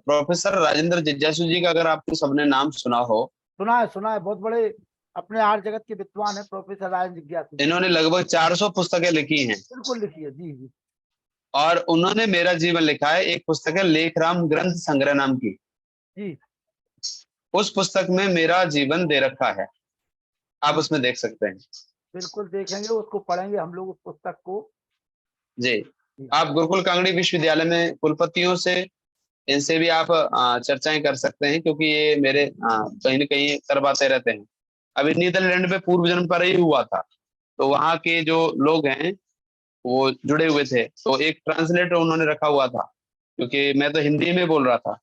प्रोफेसर राजेंद्र जिज्ञासु जी का अगर आपको सबने नाम सुना हो, सुना है, बहुत बड़े अपने आर्य जगत के विद्वान है प्रोफेसर राजेंद्र जिज्ञासु जी। इन्होंने लगभग 400 पुस्तकें लिखी हैं। बिल्कुल लिखिए जी जी और उन्होंने मेरा जीवन लिखा है, एक पुस्तक है लेखराम ग्रंथ संग्रह नाम की। जी उस पुस्तक में मेरा जीवन दे रखा है, आप जी, उसमें देख सकते हैं। बिल्कुल देखेंगे, उसको पढ़ेंगे हम लोग उस पुस्तक को। जी, जी आप गुरुकुल कांगड़ी विश्वविद्यालय में कुलपतियों से, इनसे भी आप चर्चाएं कर सकते हैं, क्योंकि ये मेरे कहीं न कहीं करवाते रहते हैं। अभी नीदरलैंड में पूर्व जन्म पर ही हुआ था, तो वहाँ के जो लोग हैं वो जुड़े हुए थे, तो एक ट्रांसलेटर उन्होंने रखा हुआ था, क्योंकि मैं तो हिंदी में बोल रहा था।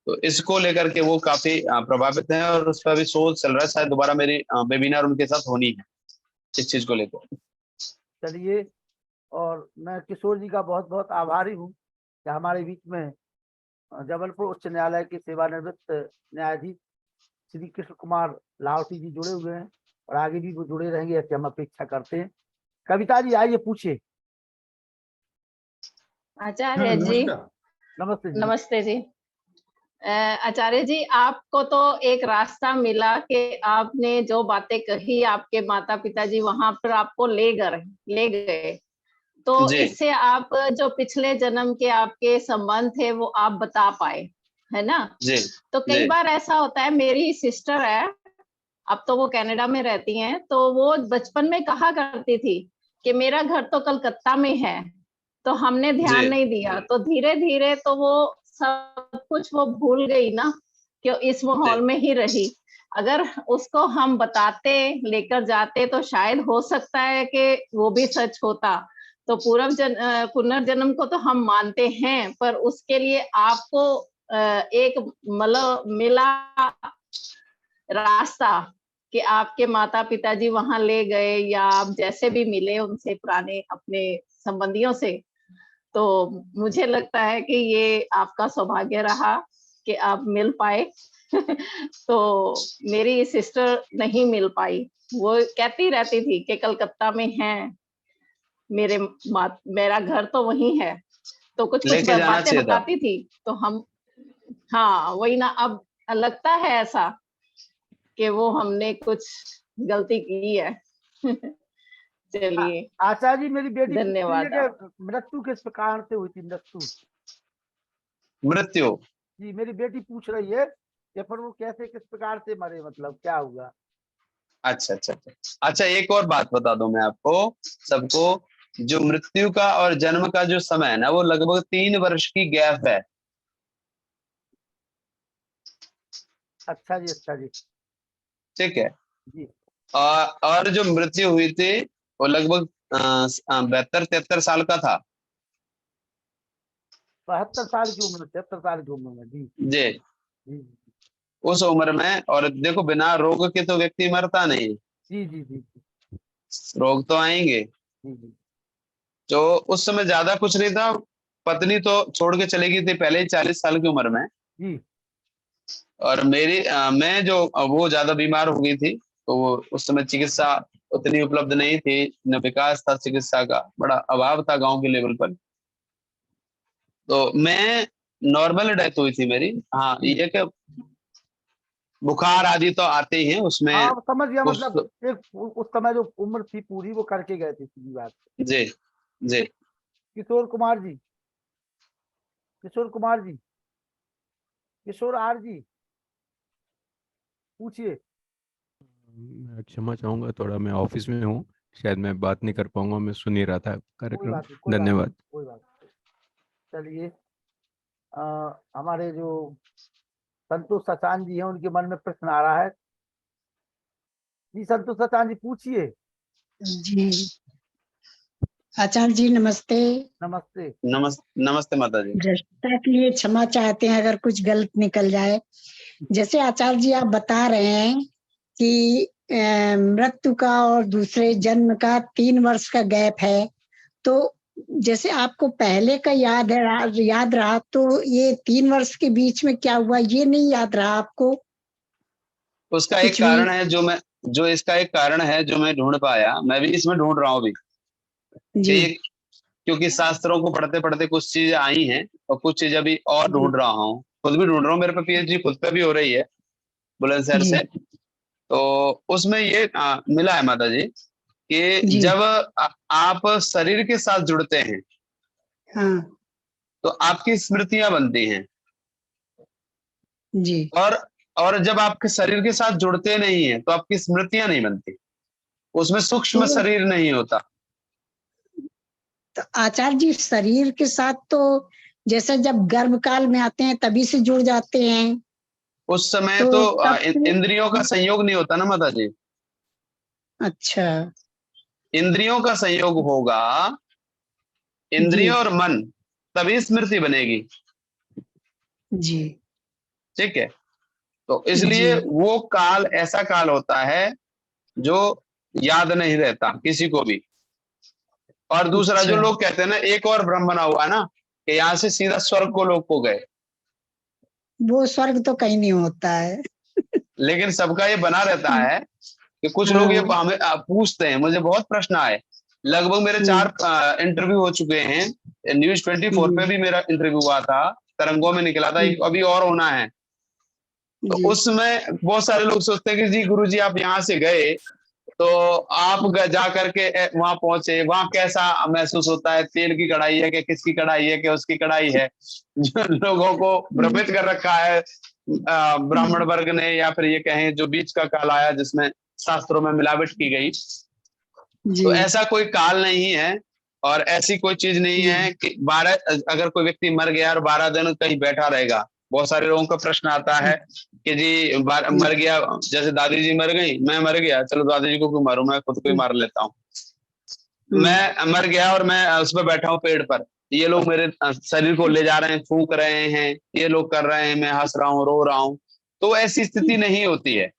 तो इसको लेकर के वो काफी प्रभावित हैं, और उस पर अभी शोध चल रहा है, शायद दोबारा मेरी वेबिनार उनके साथ होनी है इस चीज को लेकर। चलिए, और मैं किशोर जी का बहुत बहुत आभारी हूँ कि हमारे बीच में जबलपुर उच्च न्यायालय के सेवानिवृत्त न्यायाधीश श्री कृष्ण कुमार लाहौटी जी जुड़े हुए हैं, और आगे भी वो जुड़े रहेंगे ऐसे हम अपेक्षा करते हैं। कविता जी आइए, पूछिए। आचार्य जी नमस्कार। नमस्ते जी। नमस्ते जी। आचार्य जी, आपको तो एक रास्ता मिला कि आपने जो बातें कही आपके माता पिता जी वहां पर आपको ले गए, तो जी इससे आप जो पिछले जन्म के आपके संबंध थे वो आप बता पाए, है ना। जी तो कई जी बार ऐसा होता है, मेरी सिस्टर है, अब तो वो कनाडा में रहती हैं, तो वो बचपन में कहा करती थी कि मेरा घर तो कलकत्ता में है, तो हमने जी ध्यान नहीं दिया, तो धीरे धीरे तो वो सब कुछ वो भूल गई ना, कि इस माहौल में ही रही। अगर उसको हम बताते, लेकर जाते, तो शायद हो सकता है कि वो भी सच होता। तो पुनर्जन्म को तो हम मानते हैं, पर उसके लिए आपको एक मतलब मिला रास्ता कि आपके माता पिताजी वहां ले गए, या आप जैसे भी मिले उनसे, पुराने अपने संबंधियों से, तो मुझे लगता है कि ये आपका सौभाग्य रहा कि आप मिल पाए। तो मेरी सिस्टर नहीं मिल पाई, वो कहती रहती थी कि कलकत्ता में है मेरा घर तो वहीं है, तो कुछ कुछ लेके जाना बातें चाहिए था। बताती थी, तो हम, हाँ वही ना, अब लगता है ऐसा कि वो हमने कुछ गलती की है। आ- चलिए, आचार्य जी, मेरी बेटी पूछ रही धन्यवाद है आप। कि मृत्यु किस प्रकार से हुई थी, मृत्यु। मृत्यु, जी, मेरी बेटी पूछ रही है कि फिर वो कैसे, किस प्रकार से मरे, मतलब क्या हुआ। अच्छा अच्छा अच्छा अच्छा, एक और बात बता दूं मैं आपको सबको, जो मृत्यु का और जन्म का जो समय है ना, वो लगभग 3 वर्ष की गैप है। अच्छा जी, अच्छा जी ठीक है। जी। और जो मृत्यु हुई थी वो लगभग 72-73 साल का था। 72 साल की उम्र, 73 साल की उम्र में। जी जी, जी उस उम्र में। और देखो, बिना रोग के तो व्यक्ति मरता नहीं, जी जी जी जी रोग तो आएंगे। जी जी तो उस समय ज्यादा कुछ नहीं था, पत्नी तो छोड़ के चली गई थी पहले ही 40 साल की उम्र में। जी और मैं जो वो ज्यादा बीमार हो गई थी, तो वो उस समय चिकित्सा उतनी उपलब्ध नहीं थी, न विकास था चिकित्सा का, बड़ा अभाव था गांव के लेवल पर। तो मैं नॉर्मल डेथ हुई थी मेरी। हाँ, जी। ये कि बुखार आदि तो आते ही हैं उसमें। हाँ, समझ गया, कुछ मतलब एक उस समय जो उम्र थी पूरी वो करके गए थे, सीधी बात। जी जी किशोर कुमार जी, किशोर कुमार जी, किशोर आर जी, पूछिए। मैं क्षमा चाहूंगा, थोड़ा मैं ऑफिस में हूँ, शायद मैं बात नहीं कर पाऊंगा, मैं सुन ही रहा था कोई कार्यक्रम। बात नहीं, कोई बात नहीं, धन्यवाद। कोई बात नहीं। चलिए, हमारे जो संतोष सचान जी हैं, उनके मन में प्रश्न आ रहा है। जी संतोष सचान जी, पूछिए। जी, आचार्य जी नमस्ते। नमस्ते। नमस्ते माता जी। भ्रष्टता के लिए क्षमा चाहते हैं अगर कुछ गलत निकल जाए। जैसे आचार्य जी आप बता रहे हैं कि मृत्यु का और दूसरे जन्म का 3 वर्ष का गैप है, तो जैसे आपको पहले का याद रहा तो ये 3 वर्ष के बीच में क्या हुआ ये नहीं याद रहा आपको? उसका एक कुछ भी? कारण है जो इसका एक कारण है जो मैं ढूंढ पाया, मैं भी इसमें ढूंढ रहा हूँ अभी। जी क्योंकि शास्त्रों को पढ़ते पढ़ते कुछ चीजें आई हैं और कुछ चीजें अभी और ढूंढ रहा हूँ, खुद भी ढूंढ रहा हूँ। मेरे पे पीएचडी खुद पे भी हो रही है बुलंदशहर जी से। तो उसमें ये मिला है माता जी कि जी जब आप शरीर के साथ जुड़ते हैं हाँ तो आपकी स्मृतियां बनती हैं, जी। और जब आपके शरीर के साथ जुड़ते नहीं हैं तो आपकी स्मृतियां नहीं बनती, उसमें सूक्ष्म तो, शरीर नहीं होता। तो आचार्य जी शरीर के साथ तो जैसे जब गर्भ काल में आते हैं तभी से जुड़ जाते हैं, उस समय तो तो तब से इंद्रियों का संयोग नहीं होता ना माता जी। अच्छा इंद्रियों का संयोग होगा, जी इंद्रिय और मन, तभी स्मृति बनेगी। जी ठीक है, तो जी इसलिए वो काल ऐसा काल होता है जो याद नहीं रहता किसी को भी। और दूसरा जो अच्छा लोग कहते हैं ना एक और ब्रह्म बना हुआ है ना, कि यहाँ से सीधा स्वर्ग को लोग को गए, वो स्वर्ग तो कहीं नहीं होता है। लेकिन सबका ये बना रहता है कि कुछ लोग ये हाँ हमें पूछते हैं। मुझे बहुत प्रश्न आए, लगभग मेरे 4 इंटरव्यू हो चुके हैं। न्यूज 24 पे भी मेरा इंटरव्यू हुआ था, तरंगों में निकला था, एक अभी और होना है। तो जी उसमें बहुत सारे लोग सोचते हैं कि जी गुरुजी आप यहाँ से गए तो आप जा करके वहां पहुंचे, वहां कैसा महसूस होता है, तेल की कढ़ाई है कि किसकी कढ़ाई है कि उसकी कढ़ाई है, जो लोगों को भ्रमित कर रखा है ब्राह्मण वर्ग ने, या फिर ये कहें जो बीच का काल आया जिसमें शास्त्रों में मिलावट की गई। जी तो ऐसा कोई काल नहीं है और ऐसी कोई चीज नहीं है कि 12 अगर कोई व्यक्ति मर गया और 12 दिन कहीं बैठा रहेगा। बहुत सारे लोगों का प्रश्न आता है कि जी मर गया, जैसे दादी जी मर गई, मैं मर गया, चलो दादी जी को क्यों मारूं, मैं खुद को ही मार लेता हूँ। मैं मर गया और मैं उस पर बैठा हूँ पेड़ पर, ये लोग मेरे शरीर को ले जा रहे हैं, फूंक रहे हैं, ये लोग कर रहे हैं, मैं हंस रहा हूँ, रो रहा हूँ। तो ऐसी स्थिति नहीं होती है।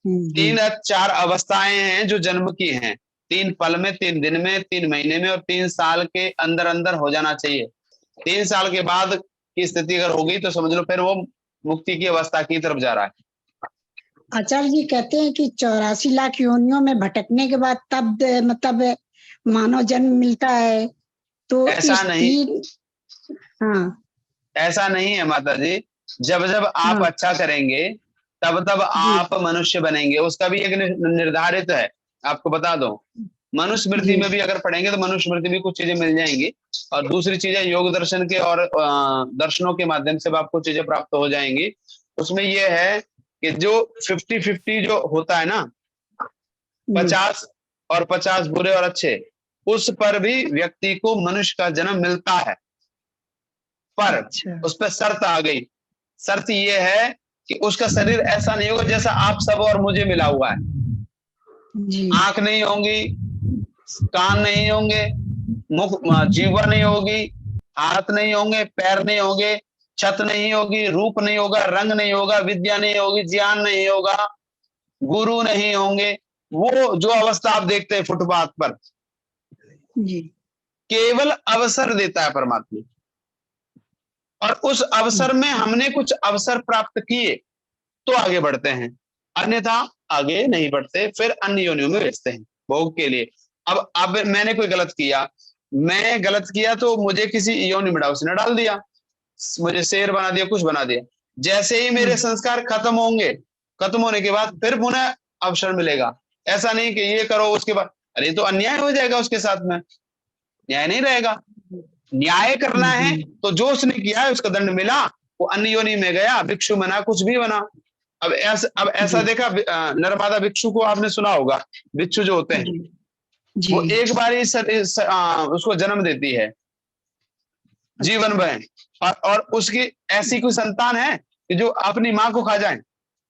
3-4 अवस्थाएं हैं जो जन्म की हैं, 3 पल में, 3 दिन में, 3 महीने में और 3 साल के अंदर अंदर हो जाना चाहिए। 3 साल के बाद की स्थिति अगर होगी तो समझ लो फिर वो मुक्ति की अवस्था की तरफ जा रहा है। आचार्य जी कहते हैं कि 84 लाख योनियों में भटकने के बाद तब मतलब मानव जन्म मिलता है, तो ऐसा इस नहीं, 3 हाँ ऐसा नहीं है माता जी। जब जब आप हाँ अच्छा करेंगे तब तब जी आप मनुष्य बनेंगे, उसका भी एक निर्धारित है। आपको बता दो, मनुस्मृति जी में भी अगर पढ़ेंगे तो मनुस्मृति में कुछ चीजें मिल जाएंगी, और दूसरी चीजें योग दर्शन के और दर्शनों के माध्यम से आपको चीजें प्राप्त हो जाएंगी। उसमें यह है कि जो 50-50 जो होता है ना, 50 और 50 बुरे और अच्छे, उस पर भी व्यक्ति को मनुष्य का जन्म मिलता है। पर अच्छा उस पर शर्त आ गई। शर्त ये है कि उसका शरीर ऐसा नहीं होगा जैसा आप सब और मुझे मिला हुआ है। जी आंख नहीं होंगी, कान नहीं होंगे, मुख जीवा नहीं होगी, हाथ नहीं होंगे, पैर नहीं होंगे, छत नहीं होगी, रूप नहीं होगा, रंग नहीं होगा, विद्या नहीं होगी, ज्ञान नहीं होगा, गुरु नहीं होंगे। वो जो अवस्था आप देखते हैं फुटपाथ पर, जी केवल अवसर देता है परमात्मा, और उस अवसर में हमने कुछ अवसर प्राप्त किए तो आगे बढ़ते हैं, अन्यथा आगे नहीं बढ़ते, फिर अन्य योनियों में भेजते हैं भोग के लिए। अब मैंने कोई गलत किया, मैं गलत किया तो मुझे किसी योनि में उसने डाल दिया, मुझे शेर बना दिया, कुछ बना दिया। जैसे ही मेरे संस्कार खत्म होंगे, खत्म होने के बाद फिर पुनः अवसर मिलेगा। ऐसा नहीं कि ये करो उसके बाद, अरे तो अन्याय हो जाएगा, उसके साथ में न्याय नहीं रहेगा। न्याय करना है तो जो उसने किया है उसका दंड मिला, वो अन्य योनि में गया, भिक्षु बना, कुछ भी बना। अब ऐसा देखा, नर्मदा भिक्षु को आपने सुना होगा, भिक्षु जो होते हैं वो जी एक बार ही उसको जन्म देती है, जीवन भर, और उसकी ऐसी कोई संतान है कि जो अपनी माँ को खा जाए।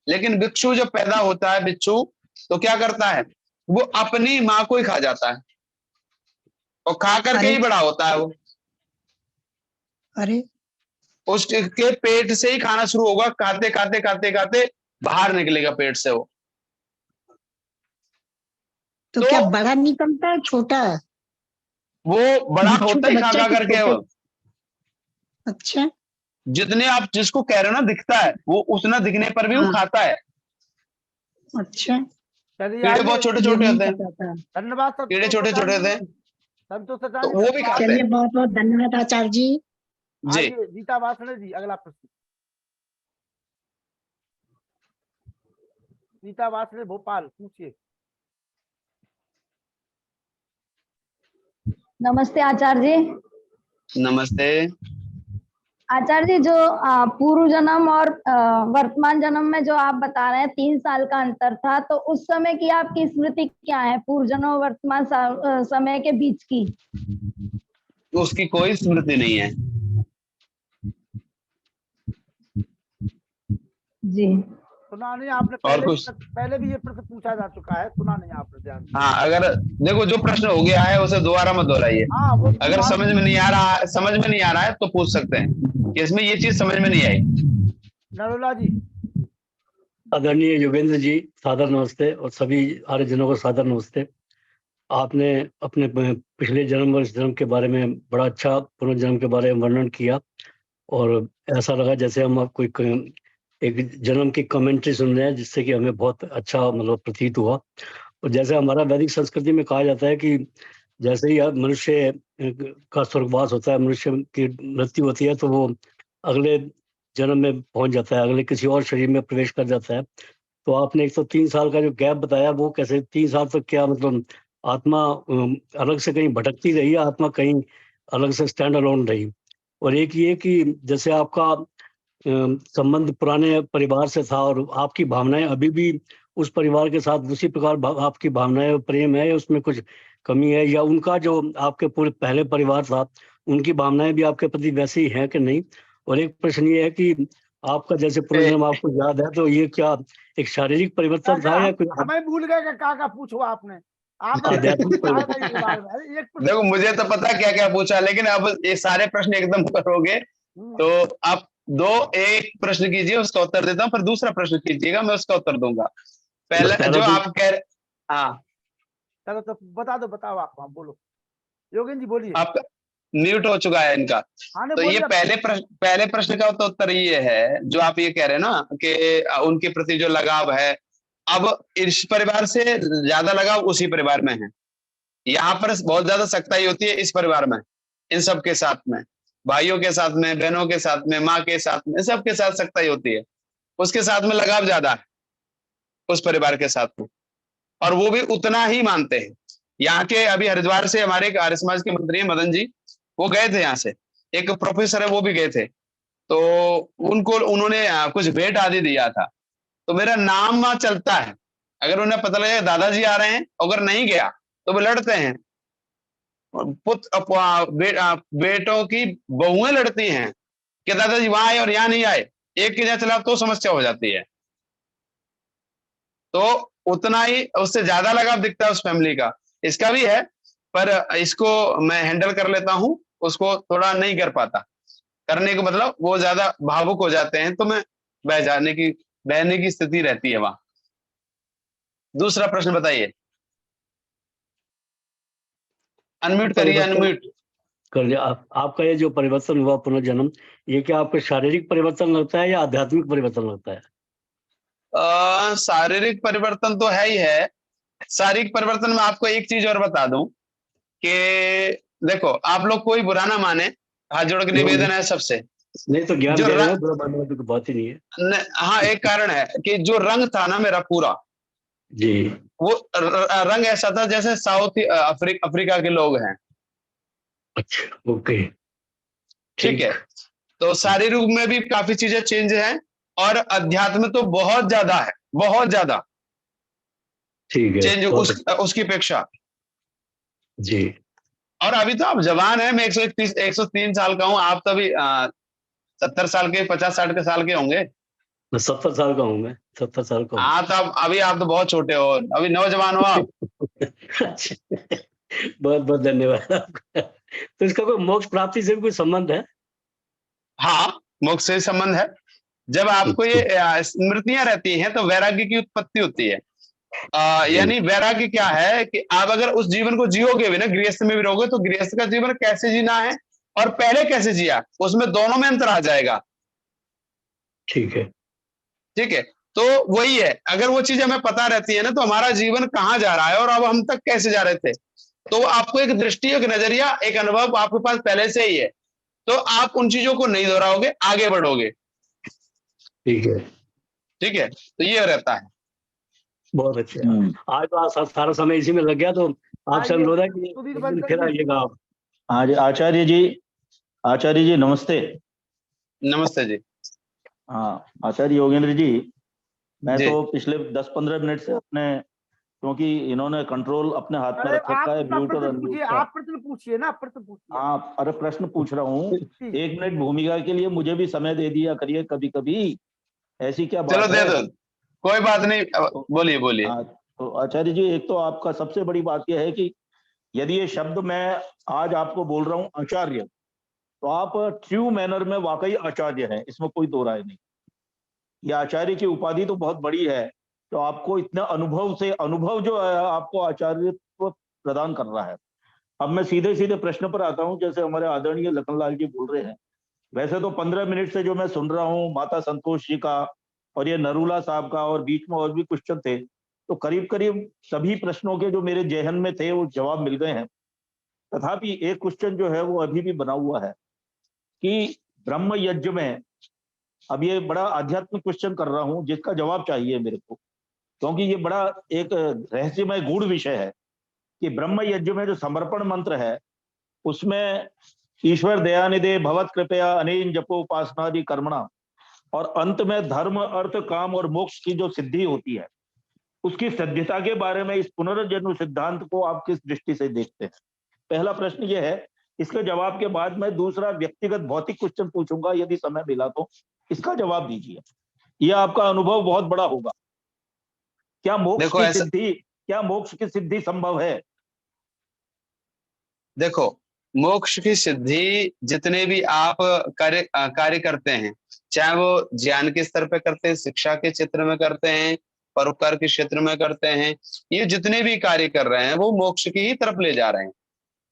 लेकिन भिक्षु जब पैदा होता है, भिक्षु तो क्या करता है, वो अपनी माँ को ही खा जाता है। और खा करके ही अरे बड़ा होता है वो। अरे उसके पेट से ही खाना शुरू होगा, खाते खाते खाते खाते बाहर निकलेगा पेट से वो। तो तो क्या बड़ा निकलता है छोटा? वो बड़ा बिच्छू होता का ही खा बच्चा खा कि करके छोटे? वो। अच्छा। जितने आप जिसको कह रहे हो ना दिखता है, वो उतना दिखने पर भी वो हाँ। खाता है। अच्छा, चलिए कीड़े आइए, बहुत छोटे ये छोटे नहीं होते हैं, पता था। धन्यवाद कीड़े संतोष छोटे छोटे आचार्य होते हैं, जी। संतोष तो आचार्य जी वो भी धन्यवाद। खाते चलिए, हैं। बहुत बहुत धन्यवाद आचार्य जी। जी। आइए रीता वासने जी, अगला प्रश्न। रीता वासने, भोपाल, पूछिए। नमस्ते आचार्य जी। नमस्ते। आचार्य जी, जो पूर्व जन्म और वर्तमान जन्म में जो आप बता रहे हैं 3 साल का अंतर था, तो उस समय की आपकी स्मृति क्या है, पूर्व जन्म और वर्तमान समय के बीच की? उसकी कोई स्मृति नहीं है। जी। सुना नहीं आपने, और कुछ? पहले भी ये प्रश्न पूछा जा चुका है, सुना नहीं आपने ध्यान से। हाँ, अगर देखो जो प्रश्न हो गया है उसे दोबारा मत दोहराइए। हाँ वो अगर सुना समझ में नहीं आ रहा है तो पूछ सकते हैं कि इसमें ये चीज समझ में नहीं आई। नरोला जी। आदरणीय योगेंद्र जी, सादर नमस्ते, और सभी आर्यजनों को सादर नमस्ते। आपने अपने पिछले जन्म और इस जन्म के बारे में बड़ा अच्छा पुनर्जन्म के बारे में वर्णन किया, और ऐसा लगा जैसे हम आपको एक जन्म की कमेंट्री सुन रहे हैं, जिससे कि हमें बहुत अच्छा मतलब प्रतीत हुआ। और जैसे हमारा वैदिक संस्कृति में कहा जाता है कि जैसे ही मनुष्य का स्वर्गवास होता है, मनुष्य की मृत्यु होती है, तो वो अगले जन्म में पहुंच जाता है, अगले किसी और शरीर में प्रवेश कर जाता है। तो आपने 103 साल का जो गैप बताया, वो कैसे 3 साल तक, क्या मतलब आत्मा अलग से कहीं भटकती रही, या आत्मा कहीं अलग से स्टैंड अलोन रही? और एक ये कि जैसे आपका संबंध पुराने परिवार से था, और आपकी भावनाएं अभी भी उस परिवार के साथ उसी प्रकार आपकी भावनाएं और प्रेम है, या उसमें कुछ कमी है, या उनका जो आपके पूरे पहले परिवार था, उनकी भावनाएं भी आपके प्रति वैसे ही हैं कि नहीं? और एक प्रश्न ये है कि आपका जैसे पुनर्जन्म आपको याद है, तो ये क्या एक शारीरिक परिवर्तन था, या कोई हमें भूल गए का पूछो आपने। आपने आध्यात्मिक कहा था परिवर्तन? इस बारे में। अरे एक प्रश्न। देखो मुझे तो पता है क्या क्या पूछा, लेकिन अब ये सारे प्रश्न एकदम करोगे तो आप एक प्रश्न कीजिए, उसका उत्तर देता हूँ, फिर दूसरा प्रश्न कीजिएगा, मैं उसका उत्तर दूंगा। पहला जो आप कह रहे, हाँ चलो तो बताओ आप। हाँ बोलो योगेंद्र जी, बोलिए। आप म्यूट हो चुका है इनका। हाँ नहीं तो ये बोलिए। पहले प्रश्न का तो उत्तर ये है, जो आप ये कह रहे हैं ना कि उनके प्रति जो लगाव है, अब इस परिवार से ज्यादा लगाव उसी परिवार में है। यहाँ पर बहुत ज्यादा सख्ताई होती है इस परिवार में, इन सब के साथ में, भाइयों के साथ में, बहनों के साथ में, माँ के साथ में, सबके साथ सख्ताई होती है। उसके साथ में लगाव ज्यादा है उस परिवार के साथ में, और वो भी उतना ही मानते हैं। यहाँ के अभी हरिद्वार से हमारे एक आर्य समाज के मंत्री हैं मदन जी, वो गए थे यहाँ से, एक प्रोफेसर है वो भी गए थे, तो उन्होंने कुछ भेंट आदि दिया था। तो मेरा नाम वहां चलता है, अगर उन्हें पता लगे दादाजी आ रहे हैं, अगर नहीं गया तो वो लड़ते हैं। बेटों की बहुएं लड़ती हैं कि दादाजी वहां आए और यहाँ नहीं आए, एक के यहाँ चला तो समस्या हो जाती है। तो उतना ही उससे ज्यादा लगाव दिखता है उस फैमिली का, इसका भी है, पर इसको मैं हैंडल कर लेता हूं, उसको थोड़ा नहीं कर पाता। करने का मतलब वो ज्यादा भावुक हो जाते हैं, तो मैं बहने की स्थिति रहती है वहां। दूसरा प्रश्न बताइए। अनम्यूट करिए, अनम्यूट कर दिया। आपका ये जो परिवर्तन हुआ पुनर्जन्म, ये क्या आपको शारीरिक परिवर्तन लगता है या आध्यात्मिक परिवर्तन लगता है? शारीरिक परिवर्तन तो है ही है। शारीरिक परिवर्तन में आपको एक चीज और बता दूं कि देखो, आप लोग कोई बुरा ना माने, हाथ जोड़ के निवेदन है सबसे। नहीं तो ज्ञान जो दे रहे हैं, बुरा मानने की बात ही नहीं है। हाँ, एक कारण है कि जो रंग था ना मेरा पूरा, जी। वो रंग ऐसा था जैसे साउथ अफ्रीका के लोग हैं। अच्छा, ओके, ठीक है। तो शारीरिक रूप में भी काफी चीजें चेंज हैं, और अध्यात्म तो बहुत ज्यादा है, बहुत ज्यादा ठीक है, चेंज उसकी अपेक्षा। जी। और अभी तो आप जवान हैं, मैं 103 साल का हूं, आप तो अभी 70 साल के, 50-60 के साल के होंगे। मैं 70 साल का हूँ, मैं 70 साल का हूँ। हाँ, तो अभी आप तो बहुत छोटे हो, अभी नौजवान हो आप। बहुत बहुत धन्यवाद आपका। तो इसका कोई मोक्ष प्राप्ति से भी कोई संबंध है? हाँ, मोक्ष से संबंध है। जब आपको ये स्मृतियां रहती हैं तो वैराग्य की उत्पत्ति होती है। यानी वैराग्य क्या है कि आप अगर उस जीवन को जियोगे भी ना, गृहस्थ में भी रहोगे, तो गृहस्थ का जीवन कैसे जीना है और पहले कैसे जिया, उसमें दोनों में अंतर आ जाएगा। ठीक है। ठीक है, तो वही है, अगर वो चीज हमें पता रहती है ना, तो हमारा जीवन कहाँ जा रहा है और अब हम तक कैसे जा रहे थे, तो आपको एक दृष्टि, एक नजरिया, एक अनुभव आपके पास पहले से ही है, तो आप उन चीजों को नहीं दोहराओगे, आगे बढ़ोगे। ठीक है। ठीक है, तो ये रहता है। बहुत अच्छे। आज तो सारा समय इसी में लग गया, तो आपसे आइए, अनुरोध है कि सुधीर एक दिन बंसल फिर जी। आइएगा आप। हाँ जी आचार्य जी नमस्ते। नमस्ते जी। हाँ आचार्य योगेंद्र जी, मैं जी। तो पिछले 10-15 मिनट से अपने, क्योंकि इन्होंने कंट्रोल अपने हाथ में अरे रख रखा है आप म्यूट और प्रश्न अनम्यूट पूछिए, का। आप प्रश्न पूछिए ना, प्रश्न पूछिए। हाँ, अरे प्रश्न पूछ रहा हूँ। जी। 1 मिनट भूमिका के लिए मुझे भी समय दे दिया करिए कभी कभी, ऐसी क्या चलो बात दे है? दो, कोई बात नहीं, बोलिए बोलिए। हाँ, तो आचार्य जी, एक तो आपका सबसे बड़ी बात यह है कि यदि ये शब्द मैं आज आपको बोल रहा हूँ आचार्य, तो आप ट्रू मैनर में वाकई आचार्य हैं, इसमें कोई दो राय नहीं। ये आचार्य की उपाधि तो बहुत बड़ी है, तो आपको इतना अनुभव जो है आपको आचार्यत्व प्रदान कर रहा है। अब मैं सीधे सीधे प्रश्न पर आता हूं, जैसे हमारे आदरणीय लखनलाल जी बोल रहे हैं। वैसे तो 15 मिनट से जो मैं सुन रहा हूँ माता संतोष जी का और ये नरूला साहब का, और बीच में और भी क्वेश्चन थे, तो करीब करीब सभी प्रश्नों के जो मेरे जेहन में थे वो जवाब मिल गए हैं। तथापि एक क्वेश्चन जो है वो अभी भी बना हुआ है कि ब्रह्म यज्ञ में, अब ये बड़ा आध्यात्मिक क्वेश्चन कर रहा हूं जिसका जवाब चाहिए मेरे को, क्योंकि ये बड़ा एक रहस्यमय गूढ़ विषय है कि ब्रह्म यज्ञ में जो समर्पण मंत्र है उसमें ईश्वर दयानिधे भवत कृपया अनेन जपोपासनादि कर्मणा, और अंत में धर्म अर्थ काम और मोक्ष की जो सिद्धि होती है उसकी सिद्धता के बारे में इस पुनर्जन्म सिद्धांत को आप किस दृष्टि से देखते हैं? पहला प्रश्न ये है। इसके जवाब के बाद मैं दूसरा व्यक्तिगत भौतिक क्वेश्चन पूछूंगा, यदि समय मिला तो इसका जवाब दीजिए। यह आपका अनुभव बहुत बड़ा होगा। क्या मोक्ष की सिद्धि संभव है? देखो, मोक्ष की सिद्धि जितने भी आप कार्य करते हैं, चाहे वो ज्ञान के स्तर पे करते हैं, शिक्षा के क्षेत्र में करते हैं, परोपकार के क्षेत्र में करते हैं, ये जितने भी कार्य कर रहे हैं वो मोक्ष की ही तरफ ले जा रहे हैं।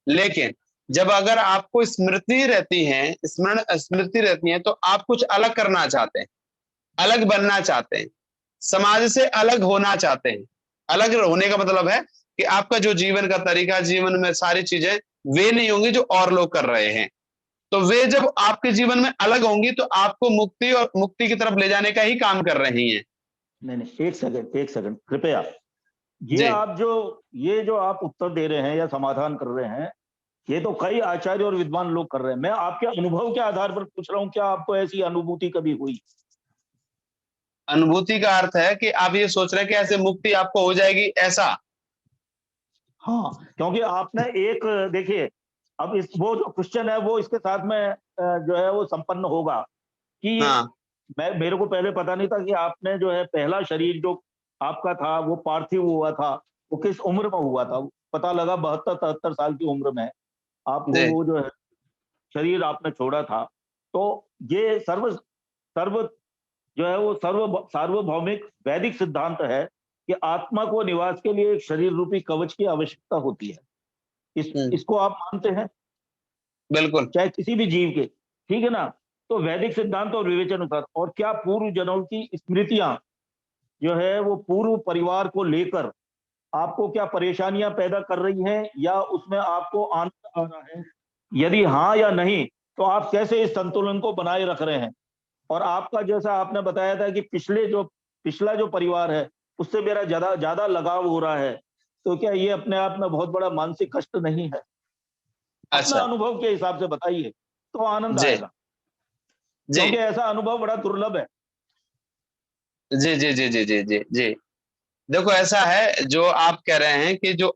लेकिन जब अगर आपको स्मृति रहती है, स्मृति रहती है, तो आप कुछ अलग करना चाहते हैं, अलग बनना चाहते हैं, समाज से अलग होना चाहते हैं। अलग होने का मतलब है कि आपका जो जीवन का तरीका, जीवन में सारी चीजें वे नहीं होंगी जो और लोग कर रहे हैं। तो वे जब आपके जीवन में अलग होंगी तो आपको मुक्ति और मुक्ति की तरफ ले जाने का ही काम कर रही हैं। नहीं, एक सेकंड कृपया। ये जो आप उत्तर दे रहे हैं या समाधान कर रहे हैं, ये तो कई आचार्य और विद्वान लोग कर रहे हैं। मैं आपके अनुभव के आधार पर पूछ रहा हूँ, क्या आपको ऐसी अनुभूति कभी हुई? अनुभूति का अर्थ है कि आप ये सोच रहे हैं कि ऐसे मुक्ति आपको हो जाएगी, ऐसा? हाँ, क्योंकि आपने एक, देखिए, अब वो जो क्वेश्चन है वो इसके साथ में जो है वो संपन्न होगा कि मेरे को पहले पता नहीं था कि आपने जो है पहला शरीर जो आपका था वो पार्थिव हुआ था, वो किस उम्र में हुआ था। पता लगा 72-73 साल की उम्र में आपको वो जो है शरीर आपने छोड़ा था। तो ये सर्व जो है वो सार्वभौमिक वैदिक सिद्धांत है कि आत्मा को निवास के लिए एक शरीर रूपी कवच की आवश्यकता होती है। इसको आप मानते हैं? बिल्कुल, चाहे किसी भी जीव के, ठीक है ना? तो वैदिक सिद्धांत और विवेचन अनुसार, और क्या पूर्व जन्मों की स्मृतियां जो है वो पूर्व परिवार को लेकर आपको क्या परेशानियां पैदा कर रही हैं, या उसमें आपको आनंद आ रहा है? यदि हाँ या नहीं, तो आप कैसे इस संतुलन को बनाए रख रहे हैं? और आपका, जैसा आपने बताया था कि पिछला जो परिवार है उससे मेरा ज्यादा लगाव हो रहा है, तो क्या ये अपने आप में बहुत बड़ा मानसिक कष्ट नहीं है? अपना अनुभव के हिसाब से बताइए तो आनंद आएगा, क्योंकि ऐसा अनुभव बड़ा दुर्लभ है। जी जी जी जी जी जी जी देखो, ऐसा है, जो आप कह रहे हैं कि जो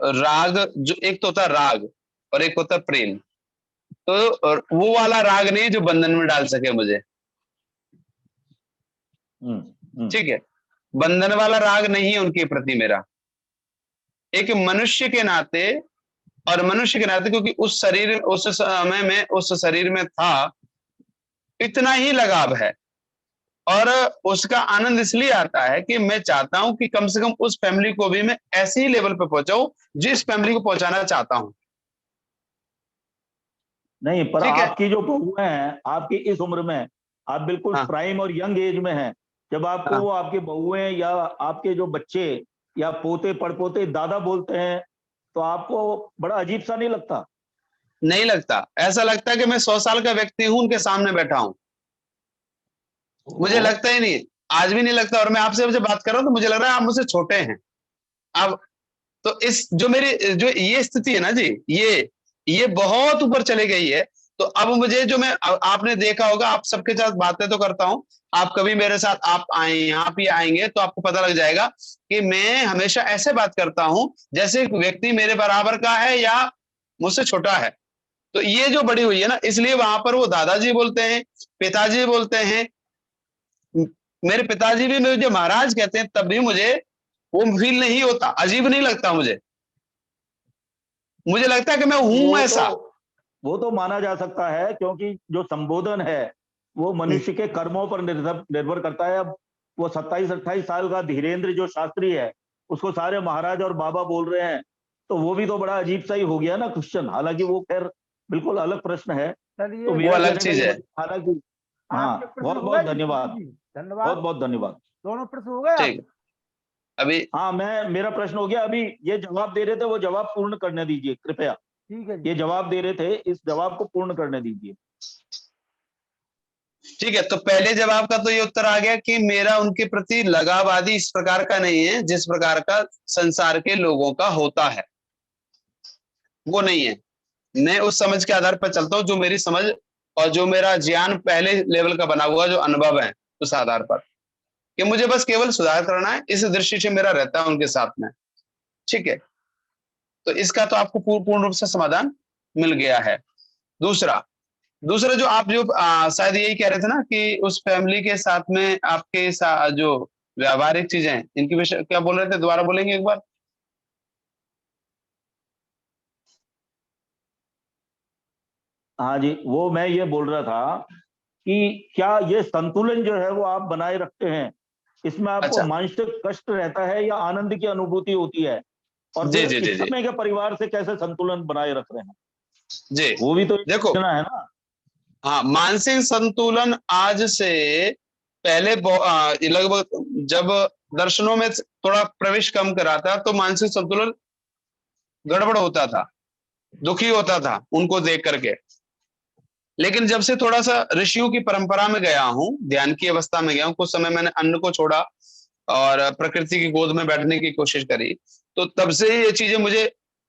राग, जो एक तो होता है राग और एक होता है प्रेम, तो वो वाला राग नहीं जो बंधन में डाल सके मुझे। ठीक है, बंधन वाला राग नहीं है उनके प्रति मेरा। एक मनुष्य के नाते, और मनुष्य के नाते क्योंकि उस समय में उस शरीर में था, इतना ही लगाव है। और उसका आनंद इसलिए आता है कि मैं चाहता हूं कि कम से कम उस फैमिली को भी मैं ऐसे ही लेवल पे पहुंचाऊं जिस फैमिली को पहुंचाना चाहता हूं। नहीं, पर ठीक है। आपकी जो बहुएं हैं आपकी इस उम्र में, आप बिल्कुल हाँ। प्राइम और यंग एज में हैं, जब आपको हाँ। वो आपके बहुएं या आपके जो बच्चे या पोते पड़पोते दादा बोलते हैं, तो आपको बड़ा अजीब सा नहीं लगता? नहीं लगता, ऐसा लगता है कि मैं 100 साल का व्यक्ति हूं, उनके सामने बैठा हूं। मुझे लगता ही नहीं, आज भी नहीं लगता। और मैं आपसे जब बात कर रहा हूं तो मुझे लग रहा है आप मुझसे छोटे हैं। अब तो इस जो मेरी जो ये स्थिति है ना जी, ये बहुत ऊपर चली गई है। तो अब मुझे जो मैं आपने देखा होगा, आप सबके साथ बातें तो करता हूं, आप कभी मेरे साथ आप आए यहाँ पे आएंगे तो आपको पता लग जाएगा कि मैं हमेशा ऐसे बात करता हूं जैसे व्यक्ति मेरे बराबर का है या मुझसे छोटा है। तो ये जो बड़ी हुई है ना, इसलिए वहां पर वो दादाजी बोलते हैं, पिताजी बोलते हैं। मेरे पिताजी भी मुझे महाराज कहते हैं, तब भी मुझे वो फील नहीं होता, अजीब नहीं लगता मुझे लगता है कि मैं हूं ऐसा। वो तो माना जा सकता है, क्योंकि जो संबोधन है वो मनुष्य के कर्मों पर निर्भर करता है। अब वो 27-28 साल का धीरेन्द्र जो शास्त्री है, उसको सारे महाराज और बाबा बोल रहे हैं, तो वो भी तो बड़ा अजीब सा ही हो गया ना क्वेश्चन। हालांकि वो खैर बिल्कुल अलग प्रश्न है। तो वो मेरा अलग कहने का चीज ये है। हालांकि हाँ, आपके प्रश्न बहुत हो बहुत गए जी, धन्यवाद, जी, बहुत धन्यवाद। बहुत धन्यवाद। दोनों प्रश्न हो गए आप? ठीक, अभी हाँ, मेरा प्रश्न हो गया। अभी ये जवाब दे रहे थे, वो जवाब पूर्ण करने दीजिए कृपया। ठीक है जी। ये जवाब दे रहे थे, इस जवाब को पूर्ण करने दीजिए। ठीक है। तो पहले जवाब का तो ये उत्तर आ गया कि मेरा उनके प्रति लगाव आदि इस प्रकार का नहीं है जिस प्रकार का संसार के लोगों का होता है, वो नहीं है। मैं उस समझ के आधार पर चलता हूं, जो मेरी समझ और जो मेरा ज्ञान पहले लेवल का बना हुआ, जो अनुभव है, उस आधार पर कि मुझे बस केवल सुधार करना है, इस दृष्टि से मेरा रहता है उनके साथ में। ठीक है। तो इसका तो आपको पूर्ण रूप से समाधान मिल गया है। दूसरा जो आप जो शायद यही कह रहे थे ना कि उस फैमिली के साथ में आपके जो व्यावहारिक चीजें हैं, इनके विषय क्या बोल रहे थे, दोबारा बोलेंगे एक बार? हाँ जी, वो मैं ये बोल रहा था कि क्या ये संतुलन जो है वो आप बनाए रखते हैं, इसमें आपको अच्छा। मानसिक कष्ट रहता है या आनंद की अनुभूति होती है? और जी फिर जी जी इस जी समय के परिवार से कैसे संतुलन बनाए रख रहे हैं, जी। वो भी तो एक देखो, प्रश्न है ना। हाँ, मानसिक संतुलन आज से पहले लगभग जब दर्शनों में थोड़ा प्रवेश कम करा था तो मानसिक संतुलन गड़बड़ होता था, दुखी होता था उनको देख करके। लेकिन जब से थोड़ा सा ऋषियों की परंपरा में गया हूं, ध्यान की अवस्था में गया हूं, कुछ समय मैंने अन्न को छोड़ा और प्रकृति की गोद में बैठने की कोशिश करी, तो तब से ये चीजें मुझे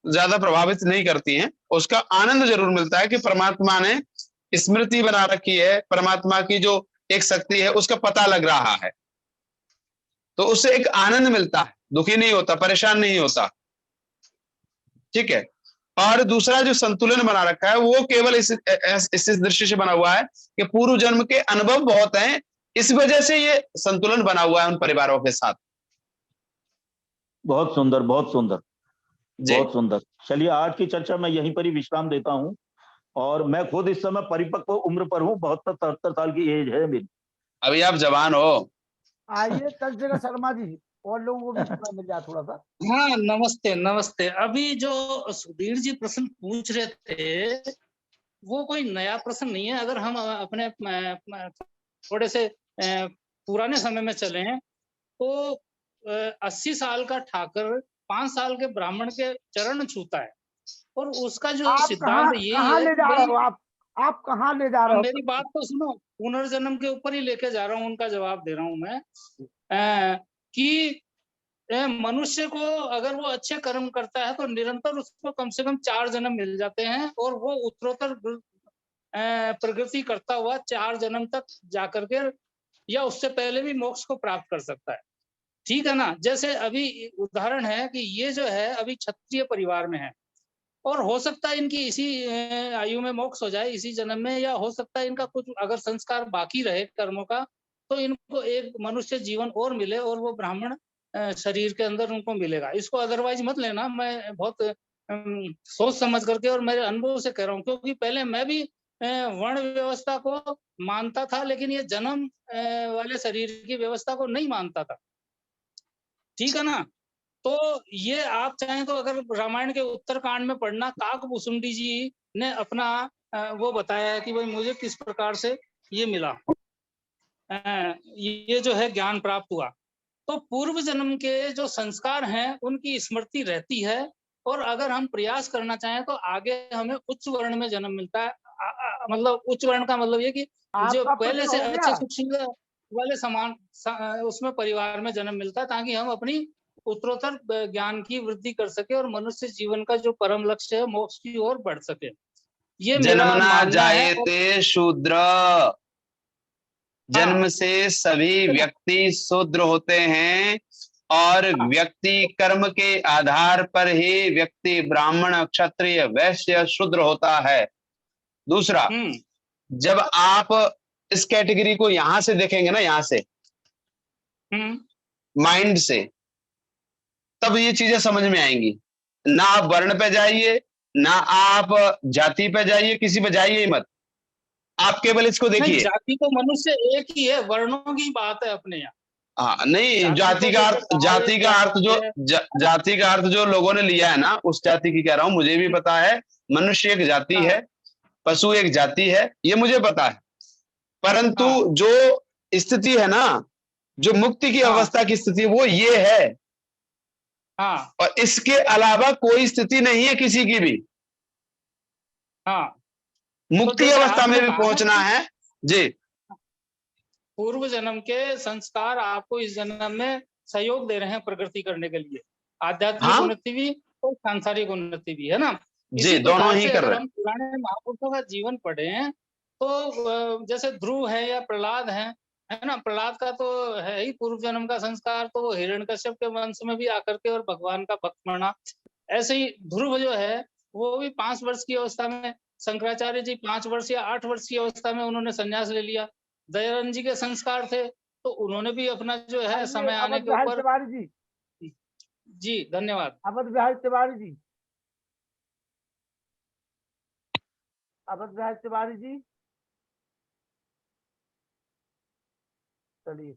ज्यादा प्रभावित नहीं करती हैं। उसका आनंद जरूर मिलता है कि परमात्मा ने स्मृति बना रखी है, परमात्मा की जो एक शक्ति है उसका पता लग रहा है, तो उससे एक आनंद मिलता है, दुखी नहीं होता, परेशान नहीं होता। ठीक है। और दूसरा जो संतुलन बना रखा है वो केवल इस दृष्टि से बना हुआ है कि पूर्व जन्म के अनुभव बहुत हैं, इस वजह से ये संतुलन बना हुआ है उन परिवारों के साथ। बहुत सुंदर, बहुत सुंदर, जी। बहुत सुंदर। चलिए, आज की चर्चा मैं यहीं पर ही विश्राम देता हूं। और मैं खुद इस समय परिपक्व उम्र पर हूं, 72-73 साल की एज है मेरी। अभी आप जवान हो। आइए तंजगा शर्मा जी, और लोगों को भी समय मिल जाए थोड़ा सा। हाँ, नमस्ते नमस्ते। अभी जो सुधीर जी प्रश्न पूछ रहे थे वो कोई नया प्रश्न नहीं है। अगर हम अपने थोड़े से पुराने समय में चले हैं तो 80 साल का ठाकर 5 साल के ब्राह्मण के चरण छूता है, और उसका जो आप सिद्धांत ये कहाँ है ले कि जा रहे भाई, हो आप कहाँ ले जा रहे हो? मेरी बात तो सुनो, पुनर्जन्म के ऊपर ही लेके जा रहा हूँ, उनका जवाब दे रहा हूँ मैं। कि मनुष्य को अगर वो अच्छे कर्म करता है तो निरंतर उसको कम से कम 4 जन्म मिल जाते हैं, और वो उत्तरोत्तर प्रगति करता हुआ 4 जन्म तक जाकर के या उससे पहले भी मोक्ष को प्राप्त कर सकता है। ठीक है ना। जैसे अभी उदाहरण है कि ये जो है अभी क्षत्रिय परिवार में है, और हो सकता है इनकी इसी आयु में मोक्ष हो जाए, इसी जन्म में, या हो सकता है इनका कुछ अगर संस्कार बाकी रहे कर्मों का तो इनको एक मनुष्य जीवन और मिले और वो ब्राह्मण शरीर के अंदर उनको मिलेगा। इसको अदरवाइज मत लेना, मैं बहुत सोच समझ करके और मेरे अनुभव से कह रहा हूँ, क्योंकि पहले मैं भी वर्ण व्यवस्था को मानता था, लेकिन ये जन्म वाले शरीर की व्यवस्था को नहीं मानता था। ठीक है ना? तो ये आप चाहें तो अगर रामायण के उत्तरकांड में पढ़ना, काकभूषुंडी जी ने अपना वो बताया है कि भाई मुझे किस प्रकार से ये मिला, ये जो है ज्ञान प्राप्त हुआ। तो पूर्व जन्म के जो संस्कार हैं उनकी स्मृति रहती है, और अगर हम प्रयास करना चाहें तो आगे हमें उच्च वर्ण में जन्म मिलता है। मतलब उच्च वर्ण का मतलब ये कि जो आपका पहले प्रश्न से हो अच्छे गया? सुशील वाले समान उसमें परिवार में जन्म मिलता है, ताकि हम अपनी उत्तरोत्तर ज्ञान की वृद्धि कर सके और मनुष्य जीवन का जो परम लक्ष्य है मोक्ष की ओर बढ़ सके। ये मेरा जन्मना मानना है। जायते शूद्र, जन्म से सभी व्यक्ति शूद्र होते हैं, और व्यक्ति कर्म के आधार पर ही व्यक्ति ब्राह्मण, क्षत्रिय, वैश्य, शूद्र होता है। दूसरा, जब आप इस कैटेगरी को यहां से देखेंगे ना, यहां से माइंड से, तब ये चीजें समझ में आएंगी। ना आप वर्ण पे जाइए, ना आप जाति पे जाइए, किसी पे जाइए ही मत, आप केवल इसको देखिए। जाति तो मनुष्य एक ही है, वर्णों की बात है अपने यहाँ। हाँ, नहीं, जाति का अर्थ, जाति का अर्थ जो लोगों ने लिया है ना, उस जाति की कह रहा हूं। मुझे भी पता है मनुष्य एक जाति है, पशु एक जाति है, ये मुझे पता है। परंतु जो स्थिति है ना, जो मुक्ति की अवस्था की स्थिति, वो ये है। और इसके अलावा कोई स्थिति नहीं है किसी की भी। मुक्ति तो अवस्था में भी पहुंचना है जी। पूर्व जन्म के संस्कार आपको इस जन्म में सहयोग दे रहे हैं प्रगति करने के लिए, आध्यात्मिक उन्नति भी और सांसारिक उन्नति भी, है ना? जी, दोनों ही कर रहे हैं। हम पुराने महापुरुषों का जीवन पढ़े हैं तो जैसे ध्रुव है या प्रहलाद है ना? प्रहलाद का तो है ही पूर्व जन्म का संस्कार, तो वो हिरण्यकश्यप के वंश में भी आकर के और भगवान का भक्त बना। ऐसे ही ध्रुव जो है वो भी 5 वर्ष की अवस्था में, शंकराचार्य जी 5 वर्ष या 8 वर्ष की अवस्था में उन्होंने संन्यास ले लिया। दयानंद जी के संस्कार थे तो उन्होंने भी अपना जो है समय आने के ऊपर। जी धन्यवाद। अवध बिहारी तिवारी जी, अवध बिहारी तिवारी जी, चलिए,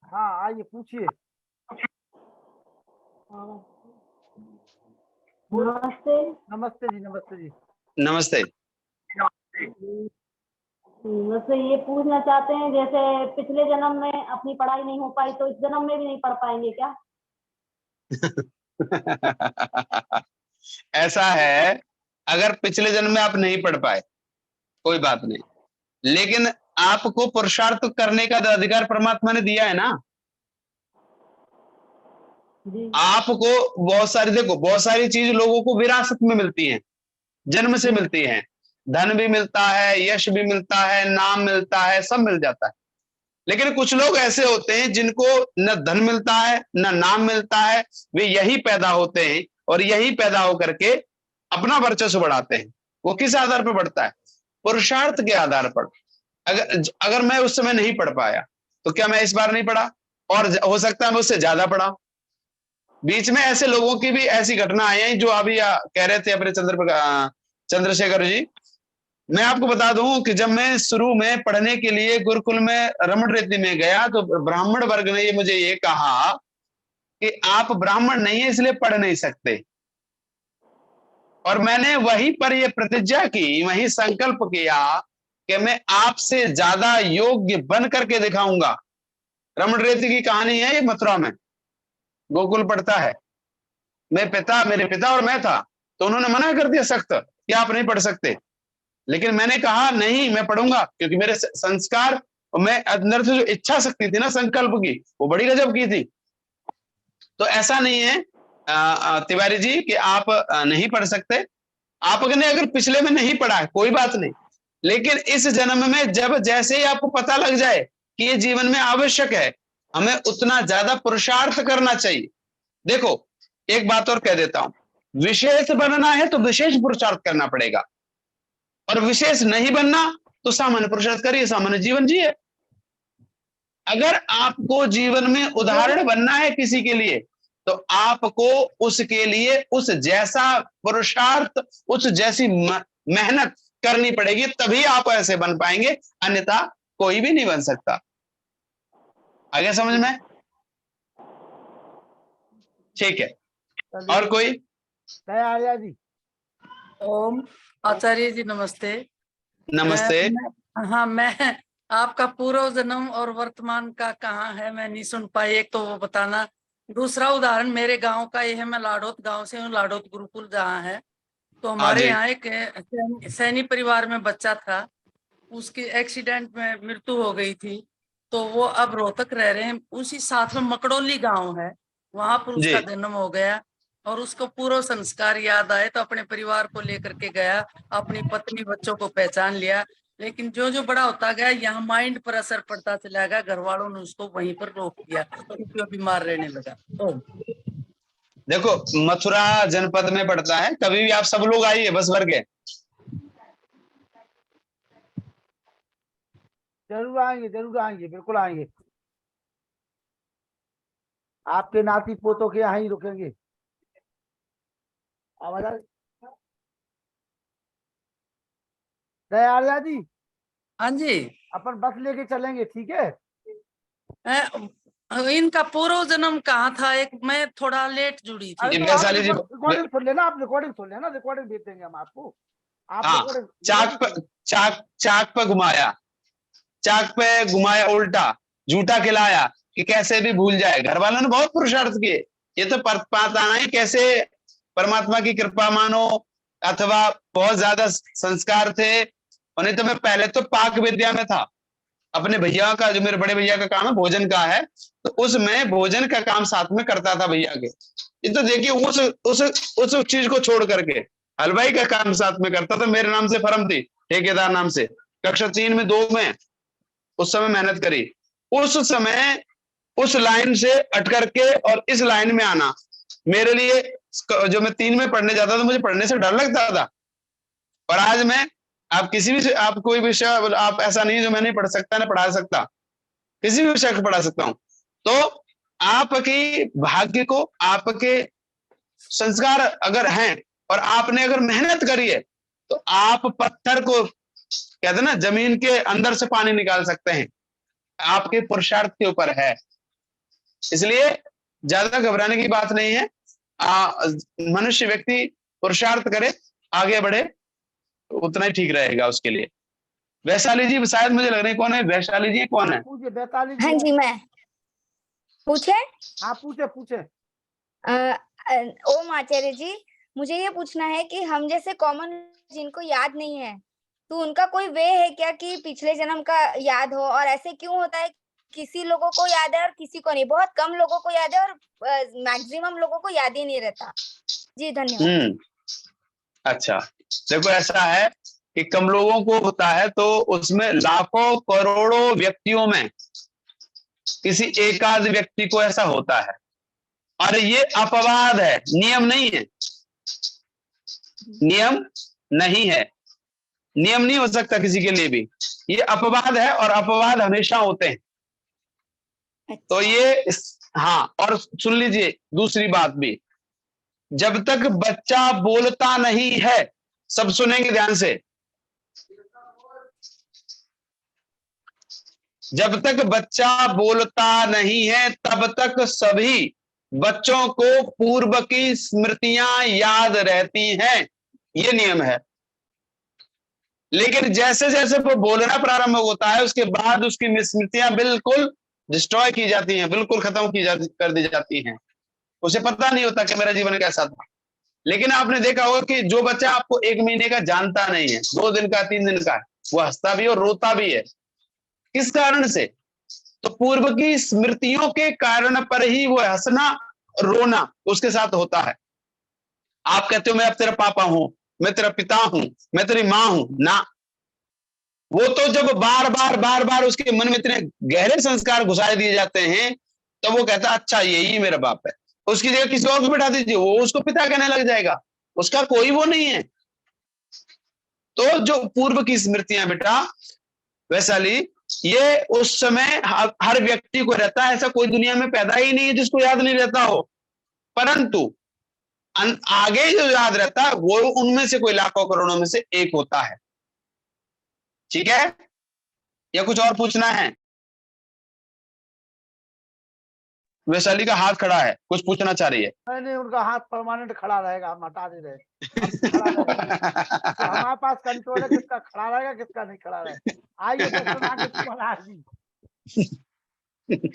हाँ आइए पूछिए। नमस्ते। नमस्ते जी, नमस्ते जी। नमस्ते। वैसे ये पूछना चाहते हैं, जैसे पिछले जन्म में अपनी पढ़ाई नहीं हो पाई तो इस जन्म में भी नहीं पढ़ पाएंगे क्या? ऐसा है, अगर पिछले जन्म में आप नहीं पढ़ पाए कोई बात नहीं, लेकिन आपको पुरुषार्थ करने का अधिकार परमात्मा ने दिया है ना। आपको बहुत सारी, देखो, बहुत सारी चीज लोगों को विरासत में मिलती हैं, जन्म से मिलती हैं। धन भी मिलता है, यश भी मिलता है, नाम मिलता है, सब मिल जाता है। लेकिन कुछ लोग ऐसे होते हैं जिनको न धन मिलता है, न नाम मिलता है, वे यही पैदा होते हैं और यही पैदा होकर के अपना वर्चस्व बढ़ाते हैं। वो किस आधार पर बढ़ता है? पुरुषार्थ के आधार पर। अगर मैं उस समय नहीं पढ़ पाया तो क्या मैं इस बार नहीं पढ़ा, और हो सकता है मैं उससे ज्यादा पढ़ा। बीच में ऐसे लोगों की भी ऐसी घटना आई है जो अभी कह रहे थे अपने चंद्रशेखर जी। मैं आपको बता दूं कि जब मैं शुरू में पढ़ने के लिए गुरुकुल में रमण रेती में गया तो ब्राह्मण वर्ग ने मुझे ये कहा कि आप ब्राह्मण नहीं है इसलिए पढ़ नहीं सकते। और मैंने वहीं पर यह प्रतिज्ञा की, वहीं संकल्प किया कि मैं आपसे ज्यादा योग्य बन करके दिखाऊंगा। रमण रेती की कहानी है, ये मथुरा में गोकुल पढ़ता है। मेरे पिता और मैं था, तो उन्होंने मना कर दिया सख्त कि आप नहीं पढ़ सकते। लेकिन मैंने कहा नहीं, मैं पढ़ूंगा, क्योंकि मेरे संस्कार और मैं अंदर से जो इच्छा शक्ति थी ना संकल्प की, वो बड़ी गजब की थी। तो ऐसा नहीं है तिवारी जी कि आप नहीं पढ़ सकते। आपने अगर पिछले में नहीं पढ़ा है कोई बात नहीं, लेकिन इस जन्म में जब जैसे ही आपको पता लग जाए कि ये जीवन में आवश्यक है, हमें उतना ज्यादा पुरुषार्थ करना चाहिए। देखो, एक बात और कह देता हूं, विशेष बनना है तो विशेष पुरुषार्थ करना पड़ेगा, और विशेष नहीं बनना तो सामान्य पुरुषार्थ करिए, सामान्य जीवन जिए। अगर आपको जीवन में उदाहरण बनना है किसी के लिए, तो आपको उसके लिए उस जैसा पुरुषार्थ, उस जैसी मेहनत करनी पड़ेगी, तभी आप ऐसे बन पाएंगे, अन्यथा कोई भी नहीं बन सकता। आगे समझ में? ठीक है, और कोई? आर्या जी। ओम आचार्य जी नमस्ते। नमस्ते। हाँ, मैं आपका पूर्व जन्म और वर्तमान का कहाँ है मैं नहीं सुन पाई, एक तो वो बताना। दूसरा उदाहरण मेरे गांव का ये है, मैं लाडोत गांव से हूँ, लाडोत गुरुकुल जहाँ है, तो हमारे यहाँ एक सैनी परिवार में बच्चा था, उसकी एक्सीडेंट में मृत्यु हो गई थी, तो वो अब रोहतक रह रहे हैं, उसी साथ में मकड़ोली गांव है, वहां पर उसका जन्म हो गया, और उसको पूर्व संस्कार याद आए तो अपने परिवार को लेकर के गया, अपनी पत्नी बच्चों को पहचान लिया, लेकिन जो जो बड़ा होता गया यहाँ माइंड पर असर पड़ता चला गया, घर वालों ने उसको वहीं पर रोक दिया क्योंकि वो बीमार रहने लगा। देखो, मथुरा जनपद में पड़ता है, कभी भी आप सब लोग आइए बस भर के। जरूर आएंगे, बिल्कुल आएंगे। आपके नाती पोतों के यहाँ ही रुकेंगे। आवाज आ रही? आर्या जी। हाँ जी, अपन बस लेके चलेंगे, ठीक है? इनका पूर्व जन्म कहाँ था, एक मैं थोड़ा लेट जुड़ी थी। रिकॉर्डिंग सुन लेना, आप रिकॉर्डिंग सुन लेना, रिकॉर्डिंग भेज देंगे हम आपको। आप चाक पे घुमाया, चाक पे घुमाया उल्टा, झूठा खिलाया कि कैसे भी भूल जाए। घर वालों ने बहुत पुरुषार्थ किए, ये तो पता नहीं कैसे परमात्मा की कृपा मानो, अथवा बहुत ज्यादा संस्कार थे। और नहीं तो मैं पहले तो पाक विद्या में था, अपने भैया का, जो मेरे बड़े भैया का काम है भोजन का है, तो उसमें भोजन का काम साथ में करता था भैया के। ये तो देखिए उस चीज को छोड़ करके हलवाई का काम साथ में करता था। मेरे नाम से फर्म थी, ठेकेदार नाम से, कक्षा 3 में 2 में उस समय मेहनत करी। उस समय उस लाइन से अट करके और इस लाइन में आना मेरे लिए, जो मैं 3 में पढ़ने जाता था, मुझे पढ़ने से डर लगता था। और आज मैं, आप किसी भी, आप कोई विषय, आप ऐसा नहीं जो मैं नहीं पढ़ सकता, ना पढ़ा सकता, किसी भी विषय को पढ़ा सकता हूं। तो आपकी भाग्य को, आपके संस्कार अगर हैं और आपने अगर मेहनत करी है, तो आप पत्थर को, कहते हैं ना, जमीन के अंदर से पानी निकाल सकते हैं, आपके पुरुषार्थ के ऊपर है। इसलिए ज्यादा घबराने की बात नहीं है। मनुष्य व्यक्ति पुरुषार्थ करे, आगे बढ़े, उतना ही ठीक रहेगा उसके लिए। वैशाली जी शायद मुझे लग रहा है, कौन है वैशाली जी? कौन है? वैशाली जी। हाँ जी, मैं पूछे? हाँ पूछे। ओम आचार्य जी, मुझे ये पूछना है कि हम जैसे कॉमन जिनको याद नहीं है, तो उनका कोई वे है क्या कि पिछले जन्म का याद हो? और ऐसे क्यों होता है किसी लोगों को याद है और किसी को नहीं? बहुत कम लोगों को याद है और मैक्सिमम लोगों को याद ही नहीं रहता। जी धन्यवाद। अच्छा, देखो ऐसा है कि कम लोगों को होता है, तो उसमें लाखों करोड़ों व्यक्तियों में किसी एकाध व्यक्ति को ऐसा होता है, और ये अपवाद है, नियम नहीं है। नियम नहीं है, नियम नहीं हो सकता किसी के लिए भी, ये अपवाद है, और अपवाद हमेशा होते हैं। तो ये हाँ, और सुन लीजिए दूसरी बात भी, जब तक बच्चा बोलता नहीं है, सब सुनेंगे ध्यान से, जब तक बच्चा बोलता नहीं है तब तक सभी बच्चों को पूर्व की स्मृतियां याद रहती हैं, ये नियम है। लेकिन जैसे जैसे वो बोलना प्रारंभ होता है, उसके बाद उसकी स्मृतियां बिल्कुल डिस्ट्रॉय की जाती हैं, बिल्कुल खत्म कर दी जाती हैं। उसे पता नहीं होता कि मेरा जीवन कैसा था। लेकिन आपने देखा होगा कि जो बच्चा आपको 1 महीने का जानता नहीं है, 2 दिन का, 3 दिन का, वो हंसता भी और रोता भी है। किस कारण से? तो पूर्व की स्मृतियों के कारण पर ही वो हंसना रोना उसके साथ होता है। आप कहते हो मैं अब तेरा पापा हूं, मैं तेरा पिता हूं, मैं तेरी मां हूं ना, वो तो जब बार बार उसके मन में इतने गहरे संस्कार घुसाए दिए जाते हैं, तो वो कहता अच्छा यही मेरा बाप है। उसकी जगह किसी और को बिठा दीजिए, वो उसको पिता कहने लग जाएगा, उसका कोई वो नहीं है। तो जो पूर्व की स्मृतियां बेटा वैशाली, ये उस समय हर व्यक्ति को रहता है, ऐसा कोई दुनिया में पैदा ही नहीं है जिसको याद नहीं रहता हो, परंतु आगे जो याद रहता है वो उनमें से कोई लाखों करोड़ों में से एक होता है। ठीक है, या कुछ और पूछना है? वैशाली का हाथ खड़ा है, कुछ पूछना चाह रही है। नहीं, उनका हाथ परमानेंट खड़ा रहेगा, हम हटा नहीं रहे, खड़ा रहेगा। तो हमारे पास कंट्रोल है किसका खड़ा रहेगा किसका नहीं खड़ा रहेगा। आइए डॉक्टर नागेश कुमार जी,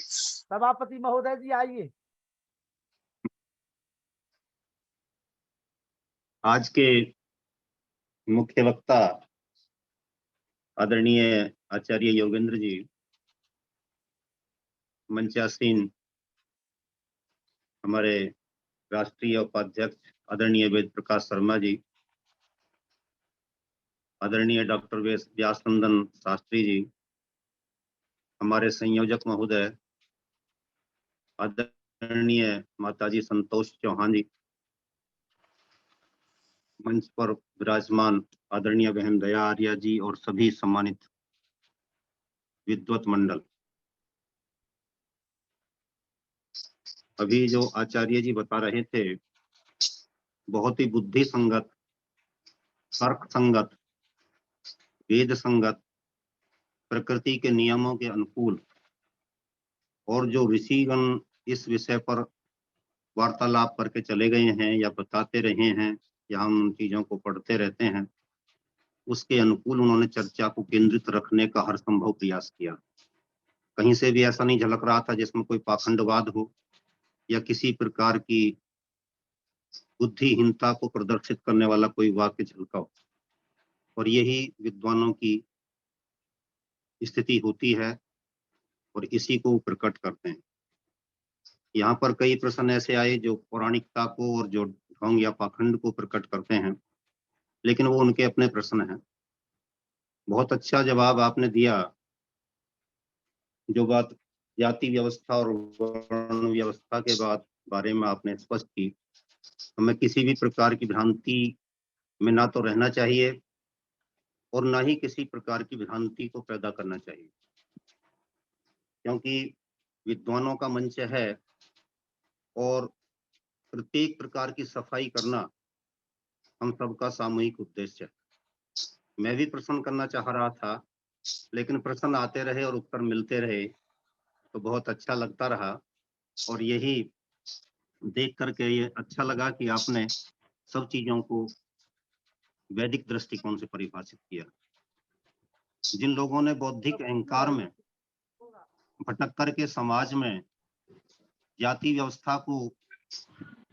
सभापति महोदय जी आइए। आज के मुख्य वक्ता आदरणीय आचार्य योगेंद्र जी, मंचासीन हमारे राष्ट्रीय उपाध्यक्ष आदरणीय वेद प्रकाश शर्मा जी, आदरणीय डॉक्टर व्यासनंदन शास्त्री जी, हमारे संयोजक महोदय आदरणीय माताजी संतोष चौहान जी, मंच पर विराजमान आदरणीय बहन दया आर्या जी और सभी सम्मानित विद्वत मंडल। अभी जो आचार्य जी बता रहे थे बहुत ही बुद्धि संगत, तर्क संगत, वेद संगत, प्रकृति के नियमों के अनुकूल, और जो ऋषिगण इस विषय पर वार्तालाप करके चले गए हैं या बताते रहे हैं या हम उन चीजों को पढ़ते रहते हैं, उसके अनुकूल उन्होंने चर्चा को केंद्रित रखने का हर संभव प्रयास किया। कहीं से भी ऐसा नहीं झलक रहा था जिसमें कोई पाखंडवाद हो या किसी प्रकार की बुद्धिहीनता को प्रदर्शित करने वाला कोई वाक्य झलका हो। और यही विद्वानों की स्थिति होती है और इसी को प्रकट करते हैं। यहाँ पर कई प्रश्न ऐसे आए जो पौराणिकता को और जो ढोंग या पाखंड को प्रकट करते हैं, लेकिन वो उनके अपने प्रश्न हैं। बहुत अच्छा जवाब आपने दिया। जो बात जाति व्यवस्था और वर्ण व्यवस्था के बारे में आपने स्पष्ट की, हमें किसी भी प्रकार की भ्रांति में ना तो रहना चाहिए और ना ही किसी प्रकार की भ्रांति को पैदा करना चाहिए, क्योंकि विद्वानों का मंच है और प्रत्येक प्रकार की सफाई करना हम सबका सामूहिक उद्देश्य है। मैं भी प्रश्न करना चाह रहा था, लेकिन प्रश्न आते रहे और उत्तर मिलते रहे तो बहुत अच्छा लगता रहा। और यही देख करके ये अच्छा लगा कि आपने सब चीजों को वैदिक दृष्टिकोण से परिभाषित किया। जिन लोगों ने बौद्धिक अहंकार में भटक करके समाज में जाति व्यवस्था को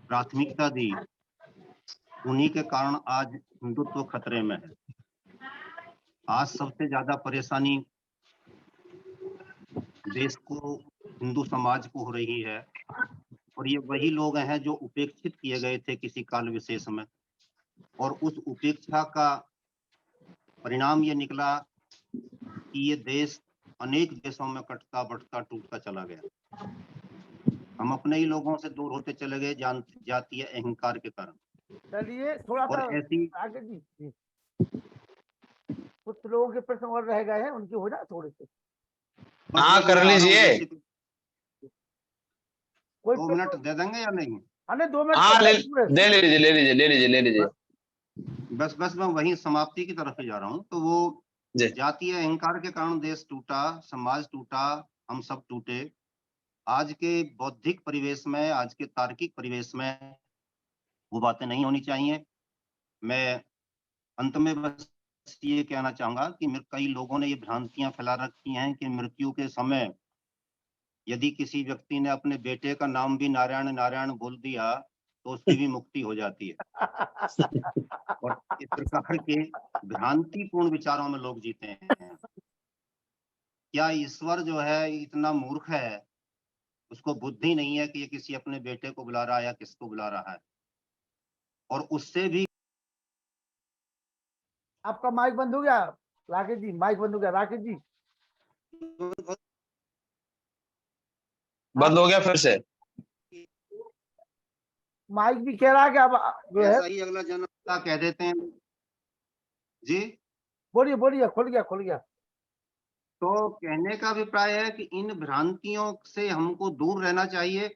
प्राथमिकता दी, उन्हीं के कारण आज हिंदुत्व खतरे में है। आज सबसे ज्यादा परेशानी देश को, हिंदू समाज को हो रही है, और ये वही लोग हैं जो उपेक्षित किए गए थे किसी काल विशेष में, और उस उपेक्षा का परिणाम ये निकला कि ये देश अनेक देशों में कटता बढ़ता टूटता चला गया। हम अपने ही लोगों से दूर होते चले गए जातीय अहंकार के कारण। चलिए थोड़ा सा ऐसी आगे जी, कुछ लोगों के प्रश्न और रह गए हैं, उनके हो जाए थोड़े से। हाँ कर लीजिए। 2 मिनट दे देंगे या नहीं? अरे 2 मिनट हाँ ले लीजिए। बस मैं वही समाप्ति की तरफ ही जा रहा हूँ। तो वो जातीय अहंकार के कारण देश टूटा, समाज टूटा, हम सब टूटे। आज के बौद्धिक परिवेश में, आज के तार्किक परिवेश में वो बातें नहीं होनी चाहिए। मैं अंत में बस ये कहना चाहूंगा कि कई लोगों ने ये भ्रांतियां फैला रखी हैं कि मृत्यु के समय यदि किसी व्यक्ति ने अपने बेटे का नाम भी नारायण नारायण बोल दिया तो उसकी भी मुक्ति हो जाती है। और इस प्रकार के भ्रांतिपूर्ण विचारों में लोग जीते हैं। क्या ईश्वर जो है इतना मूर्ख है, उसको बुद्धि नहीं है कि ये किसी अपने बेटे को बुला रहा है या किसको बुला रहा है? और उससे भी आपका माइक बंद हो गया राकेश जी, माइक बंद हो गया राकेश जी, बंद हो गया फिर से। माइक भी कह रहा है कि अब जो है ऐसा ही अगला जन्म का कह देते हैं जी। बोलिए खुल गया। तो कहने का अभिप्राय है कि इन भ्रांतियों से हमको दूर रहना चाहिए,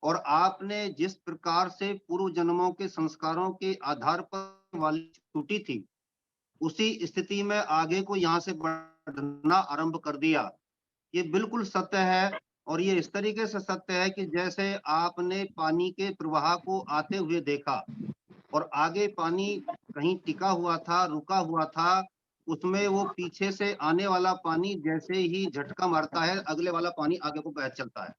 और आपने जिस प्रकार से पूर्व जन्मों के संस्कारों के आधार पर वाली टूटी थी, उसी स्थिति में आगे को यहाँ से बढ़ना आरंभ कर दिया, ये बिल्कुल सत्य है। और ये इस तरीके से सत्य है कि जैसे आपने पानी के प्रवाह को आते हुए देखा और आगे पानी कहीं टिका हुआ था, रुका हुआ था, उसमें वो पीछे से आने वाला पानी जैसे ही झटका मारता है, अगले वाला पानी आगे को बह चलता है।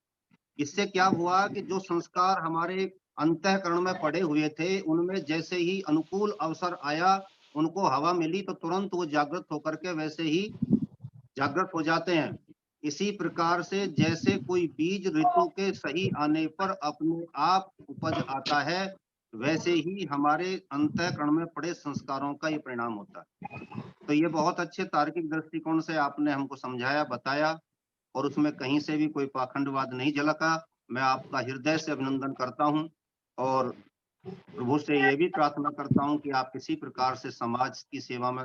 इससे क्या हुआ कि जो संस्कार हमारे अंतःकरण में पड़े हुए थे, उनमें जैसे ही अनुकूल अवसर आया, उनको हवा मिली, तो तुरंत वो जागृत होकर के वैसे ही जागृत हो जाते हैं। इसी प्रकार से जैसे कोई बीज ऋतु के सही आने पर अपने आप उपज आता है, वैसे ही हमारे अंतःकरण में पड़े संस्कारों का ये परिणाम होता है। तो ये बहुत अच्छे तार्किक दृष्टिकोण से आपने हमको समझाया, बताया, और उसमें कहीं से भी कोई पाखंडवाद नहीं झलका। मैं आपका हृदय से अभिनंदन करता हूं, और प्रभु से ये भी प्रार्थना करता हूं कि आप किसी प्रकार से समाज की सेवा में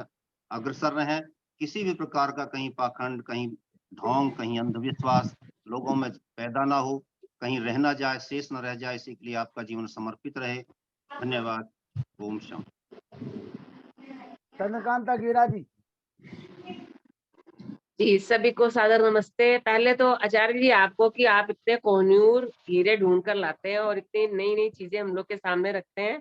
अग्रसर रहें, किसी भी प्रकार का कहीं पाखंड, कहीं ढोंग, कहीं अंधविश्वास लोगों में पैदा ना हो, कहीं रह ना जाए, शेष न रह जाए, इसी के लिए आपका जीवन समर्पित रहे। धन्यवाद। ओम शांति। चंद्रकांता गेरा जी। जी, सभी को सादर नमस्ते। पहले तो आचार्य जी आपको कि आप इतने कोहिनूर हीरे ढूंढ कर लाते हैं और इतनी नई नई चीजें हम लोग के सामने रखते हैं।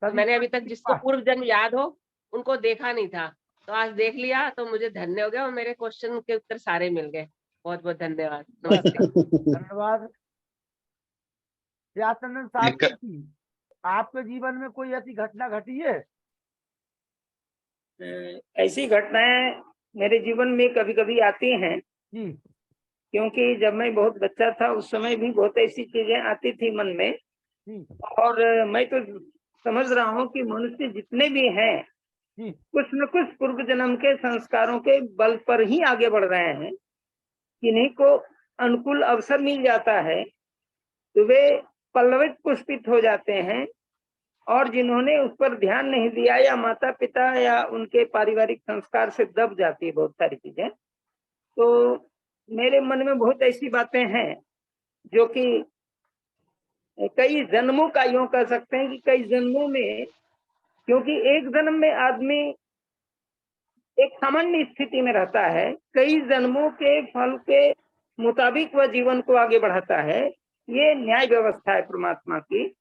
तो मैंने अभी तक जिसको पूर्व जन्म याद हो उनको देखा नहीं था, तो आज देख लिया तो मुझे धन्य हो गया और मेरे क्वेश्चन के उत्तर सारे मिल गए। बहुत बहुत धन्यवाद। नमस्ते। धन्यवाद। व्यासनंद शास्त्री जी, आपके जीवन में कोई ऐसी घटना घटी है? ऐसी घटनाएं मेरे जीवन में कभी कभी आती हैं, क्योंकि जब मैं बहुत बच्चा था उस समय भी बहुत ऐसी चीजें आती थी मन में। और मैं तो समझ रहा हूँ कि मनुष्य जितने भी हैं कुछ न कुछ पूर्व जन्म के संस्कारों के बल पर ही आगे बढ़ रहे हैं। किन्हीं को अनुकूल अवसर मिल जाता है तो वे पल्लवित पुष्पित हो जाते हैं, और जिन्होंने उस पर ध्यान नहीं दिया या माता पिता या उनके पारिवारिक संस्कार से दब जाती है बहुत सारी चीजें। तो मेरे मन में बहुत ऐसी बातें हैं जो कि कई जन्मों का, यूं कह सकते हैं कि कई जन्मों में, क्योंकि एक जन्म में आदमी एक सामान्य स्थिति में रहता है, कई जन्मों के फल के मुताबिक वह जीवन को आगे बढ़ाता है। ये न्याय व्यवस्था है परमात्मा की।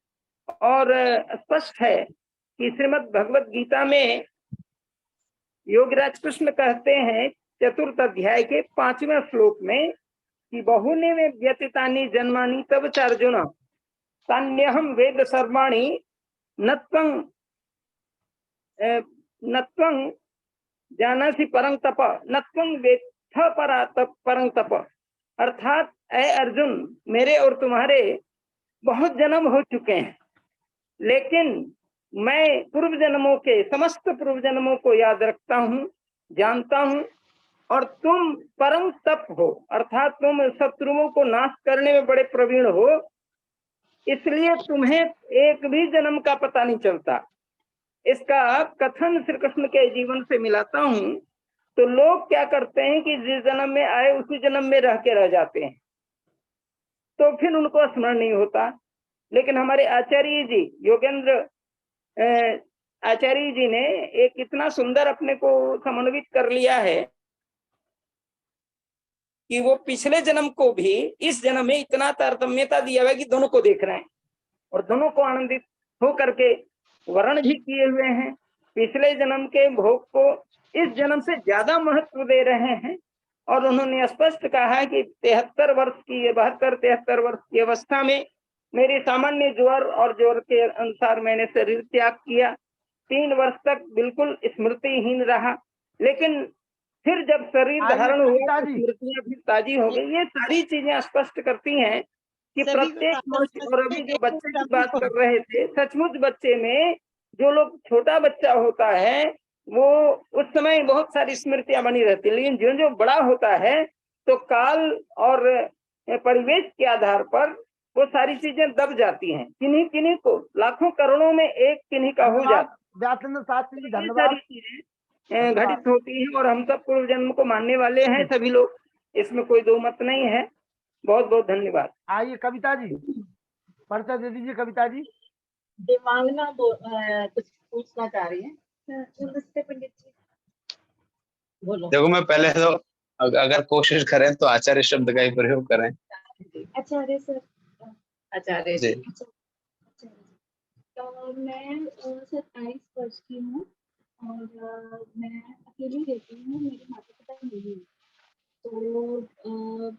और स्पष्ट है कि श्रीमद् भगवत गीता में योगीराज कृष्ण कहते हैं 4th अध्याय के 5वें श्लोक में कि बहुने में व्यतीतानि जन्मानि तब चार्जुन तान्यहम वेद सर्वाणि नत्वं जानासि परं तप नत्वं वेत्थ परं तप। अर्थात ऐ अर्जुन, मेरे और तुम्हारे बहुत जन्म हो चुके हैं, लेकिन मैं पूर्व जन्मों के समस्त पूर्व जन्मों को याद रखता हूँ, जानता हूँ, और तुम परम तप हो, अर्थात तुम शत्रुओं को नाश करने में बड़े प्रवीण हो, इसलिए तुम्हें एक भी जन्म का पता नहीं चलता। इसका कथन श्री कृष्ण के जीवन से मिलाता हूँ तो लोग क्या करते हैं कि जिस जन्म में आए उसी जन्म में रह के रह जाते हैं, तो फिर उनको स्मरण नहीं होता। लेकिन हमारे आचार्य जी, योगेंद्र आचार्य जी ने एक इतना सुंदर अपने को समन्वित कर लिया है कि वो पिछले जन्म को भी इस जन्म में इतना तारतम्यता दिया हुआ है कि दोनों को देख रहे हैं और दोनों को आनंदित हो करके वर्ण भी किए हुए हैं। पिछले जन्म के भोग को इस जन्म से ज्यादा महत्व दे रहे हैं। और उन्होंने स्पष्ट कहा है कि 73 वर्ष की, 72-73 वर्ष की अवस्था में मेरी सामान्य ज्वर और ज्वर के अनुसार मैंने शरीर त्याग किया। 3 वर्ष तक बिल्कुल स्मृतिहीन रहा, लेकिन फिर जब शरीर धारण हुआ तो स्मृतियां भी ताजी हो गई। ये सारी चीजें स्पष्ट करती हैं कि प्रत्येक मनुष्य, और अभी जो बच्चे की बात कर रहे थे, सचमुच बच्चे में जो लोग छोटा बच्चा होता है वो उस समय बहुत सारी स्मृतियां बनी रहती है, लेकिन जो जो बड़ा होता है तो काल और परिवेश के आधार पर वो सारी चीजें दब जाती हैं। किन्हीं किन्हीं को, लाखों करोड़ों में एक किन्हीं का हो जाता। व्यासनंद शास्त्री जी धन्यवाद। घटित होती है और हम सब पूर्व जन्म को मानने वाले हैं सभी लोग, इसमें कोई दो मत नहीं है। बहुत बहुत धन्यवाद। आइए कविता जी, परिचय दे दीजिए कविता जी। देवांगना कुछ पूछना चाह रही है। नमस्ते पंडित जी। बोलो। देखो, मैं पहले तो अगर कोशिश करें तो आचार्य शब्द का ही प्रयोग करें। आचार्य सर, आचार्य जी। जी। तो मैं 27 वर्ष की हूँ और मैं अकेली रहती हूँ, मेरे माता पिता नहीं हैं। तो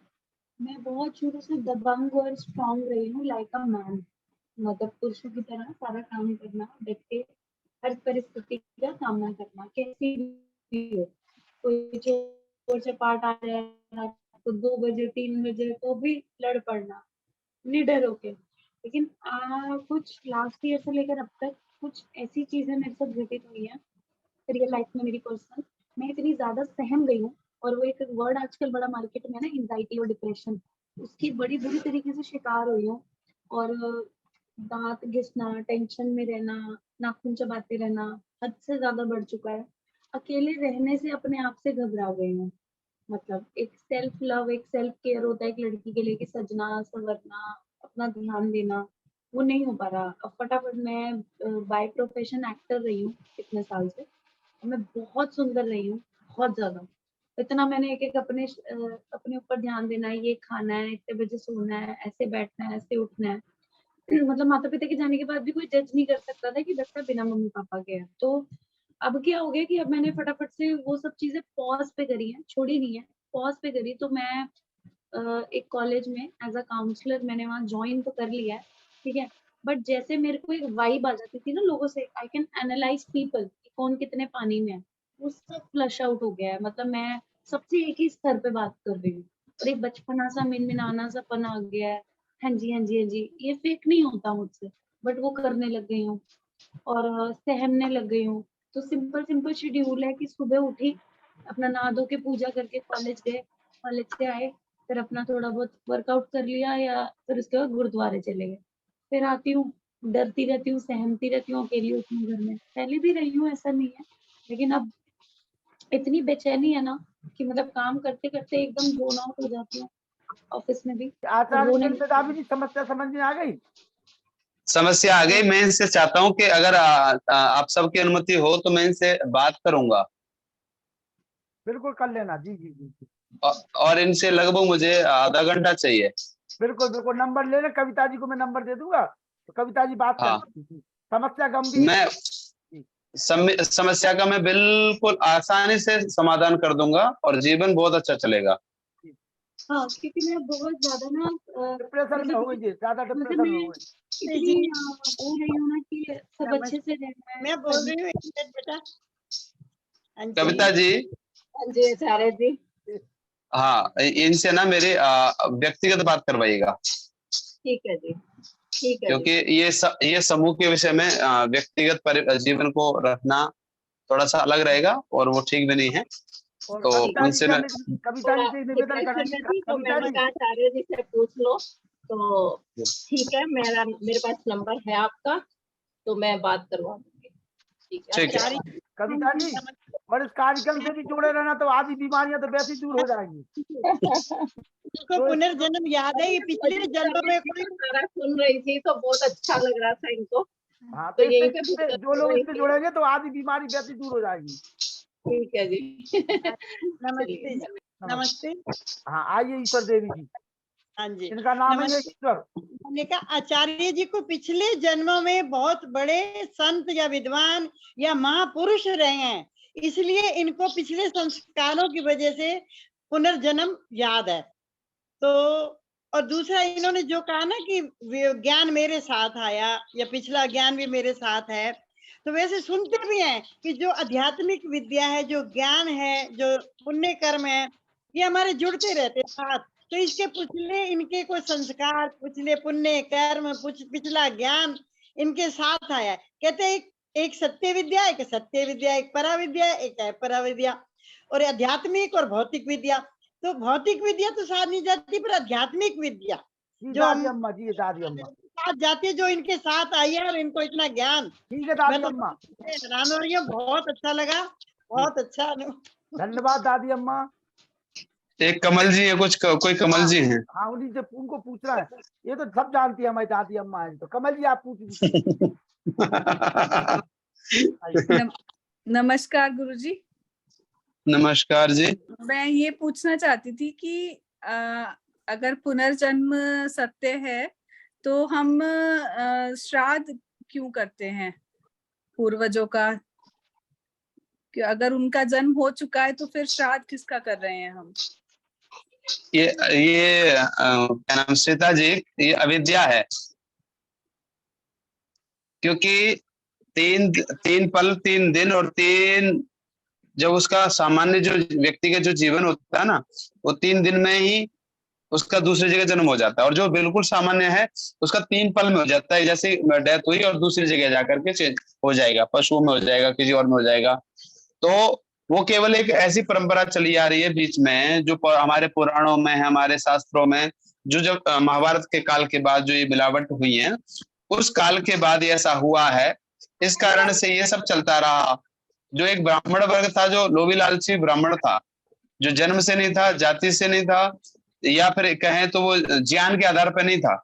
मैं बहुत शुरू से दबंग और स्ट्रांग रही हूँ, लाइक अ मैन, मतलब पुरुषों की तरह सारा काम करना, डट के हर परिस्थिति का सामना करना, कैसी भी हो। कोई चोर चपाट आ जाए तो 2 बजे 3 बजे तो भी लड़ पड़ना निडर होके। लेकिन कुछ लास्ट ईयर से लेकर अब तक कुछ ऐसी चीजें मेरे साथ घटित हुई है रियल लाइफ में मेरी पर्सनल, मैं इतनी ज्यादा सहम गई हूँ। और वो एक वर्ड आजकल बड़ा मार्केट में है ना, एंजाइटी और डिप्रेशन, उसकी बड़ी बुरी तरीके से शिकार हुई हूँ। और दांत घिसना, टेंशन में रहना, नाखून चबाते रहना हद से ज्यादा बढ़ चुका है। अकेले रहने से अपने आप से घबरा गई हूँ। मतलब एक सेल्फ लव, एक सेल्फ केयर होता है एक लड़की के लिए कि सजना संवरना, अपना ध्यान देना, वो नहीं हो पा रहा। अब फटाफट, मैं बाय प्रोफेशन एक्टर रही हूँ इतने साल से, मैं बहुत सुंदर रही हूँ, बहुत ज्यादा। इतना मैंने एक एक अपने ऊपर ध्यान देना है, ये खाना है, इतने बजे सोना है, ऐसे बैठना है, ऐसे उठना है। मतलब माता पिता के जाने के बाद भी कोई जज नहीं कर सकता था कि बच्चा बिना मम्मी पापा के है। तो अब क्या हो गया कि अब मैंने फटाफट से वो सब चीजें पॉज पे करी है, छोड़ी नहीं है, पॉज पे करी। तो मैं एक कॉलेज में एज अ काउंसलर मैंने वहाँ ज्वाइन तो कर लिया है, ठीक है। बट जैसे मेरे को एक वाइब आ जाती थी ना लोगों से, आई कैन एनालाइज पीपल, कौन कितने पानी में है, वो सब फ्लश आउट हो गया है। मतलब मैं सबसे एक ही स्तर पे बात कर रही हूँ और एक बचपना सा मिनमिनाना सा पन आ गया है। हाँ जी हाँ जी हाँ जी, ये फेक नहीं होता मुझसे, बट वो करने लग गई हूँ और सहमने लग गई हूँ। तो सिंपल सिंपल शेड्यूल है कि सुबह उठी, अपना नहा धो के पूजा करके कॉलेज गए, कॉलेज से आए, फिर अपना थोड़ा बहुत वर्कआउट कर लिया या फिर उसके बाद गुरुद्वारे चले गए। फिर आती हूँ, डरती रहती हूँ, सहमती रहती हूँ, अकेली होती हूँ घर में। पहले भी रही हूँ, ऐसा नहीं है, लेकिन अब इतनी बेचैनी है ना कि मतलब काम करते करते एकदम जोन आउट हो जाती हूँ, ऑफिस में भी। आचार्य जी, समस्या समझ में आ गई? समस्या आ गई। मैं इनसे चाहता हूँ कि अगर आप सबकी अनुमति हो तो मैं इनसे बात करूंगा। बिल्कुल कर लेना। जी जी जी। और इनसे लगभग मुझे आधा घंटा चाहिए। बिल्कुल बिल्कुल, नंबर ले ले, कविता जी को मैं नंबर दे दूंगा, तो कविता जी बात हाँ। कर। समस्या गंभीर, मैं समस्या का मैं बिल्कुल आसानी से समाधान कर दूंगा और जीवन बहुत अच्छा चलेगा। हाँ, क्योंकि मैं बहुत ज्यादा ना डिप्रेशन में हो गई, ज्यादा डिप्रेशन में हो गई। इतनी हो रही हूँ ना कि सब अच्छे से रहना है। मैं बोल रही हूँ एक मिनट बेटा। कविता जी। हाँ जी आचार्य जी। हाँ, इनसे ना मेरी व्यक्तिगत बात करवाइएगा, ठीक है जी, ठीक है क्योंकि जी। ये समूह के विषय में व्यक्तिगत जीवन को रखना थोड़ा सा अलग रहेगा और वो ठीक भी नहीं है। तो उनसे मैं कविता जी से निवेदन करेंगे। तो मैंने कहा आचार्य जी से पूछ लो, तो ठीक है, मेरे पास नंबर है आपका, तो मैं बात करवा दूंगी। ठीक है कविता जी, और इस कार्यक्रम से भी जुड़े रहना, तो आधी बीमारियां तो वैसे ही दूर हो जाएंगी। उसको पुनर्जन्म याद है, ये पिछले जन्म में कोई सारा सुन रही थी तो बहुत अच्छा लग रहा था इनको। हाँ, तो यही पे जो लोग इससे जुड़ेंगे तो आधी बीमारी वैसे दूर हो जाएगी। ठीक है जी। नमस्ते नमस्ते। हाँ, आइए ईश्वर देवी जी। हाँ जी, इनका नाम है ईश्वर। मैंने कहा आचार्य जी को पिछले जन्मों में बहुत बड़े संत या विद्वान या महापुरुष रहे हैं, इसलिए इनको पिछले संस्कारों की वजह से पुनर्जन्म याद है। तो और दूसरा, इन्होंने जो कहा ना कि ज्ञान मेरे साथ आया या पिछला ज्ञान भी मेरे साथ है, तो वैसे सुनते भी हैं कि जो आध्यात्मिक विद्या है, जो ज्ञान है, जो पुण्य कर्म है, ये हमारे जुड़ते रहते साथ। तो इसके पिछले इनके कोई संस्कार, पिछले पुण्य कर्म, पिछला ज्ञान इनके साथ आया है। कहते हैं एक सत्य विद्या, एक सत्य विद्या, एक परा विद्या, एक अपरा विद्या, और आध्यात्मिक और भौतिक विद्या। तो भौतिक विद्या तो साथ नहीं जाती, पर आध्यात्मिक विद्या जो दादी अम्मा जी, दादी अम्मा साथ जाती है, जो इनके साथ आई है और इनको इतना ज्ञान। ठीक है दादी अम्मा। हैरान हो रही हूँ, बहुत अच्छा लगा। बहुत अच्छा धन्यवाद दादी अम्मा। एक कमल जी है, कुछ कोई कमल जी हैं। हाँ उन्हीं से उनको पूछ रहा है, ये तो सब जानती है हमारी दादी अम्मा है। तो कमल जी आप पूछ नमस्कार गुरुजी। नमस्कार जी। मैं ये पूछना चाहती थी कि अगर पुनर्जन्म सत्य है तो हम श्राद्ध क्यों करते हैं पूर्वजों का? कि अगर उनका जन्म हो चुका है तो फिर श्राद्ध किसका कर रहे हैं हम? ये क्या नाम श्वेता जी, ये अविद्या है। क्योंकि तीन पल 3 दिन और 3 जब उसका सामान्य जो व्यक्ति का जो जीवन होता है ना, वो 3 दिन में ही उसका दूसरी जगह जन्म हो जाता है। और जो बिल्कुल सामान्य है उसका 3 पल में हो जाता है। जैसे डेथ हुई और दूसरी जगह जाकर के चेंज हो जाएगा, पशुओं में हो जाएगा, किसी और में हो जाएगा। तो वो केवल एक ऐसी परंपरा चली आ रही है बीच में, जो हमारे पुराणों में है, हमारे शास्त्रों में, जो जब महाभारत के काल के बाद जो ये मिलावट हुई है, उस काल के बाद ऐसा हुआ है। इस कारण से ये सब चलता रहा। जो एक ब्राह्मण वर्ग था, जो लोभी लालची ब्राह्मण था, जो जन्म से नहीं था, जाति से नहीं था, या फिर कहें तो वो ज्ञान के आधार पर नहीं था,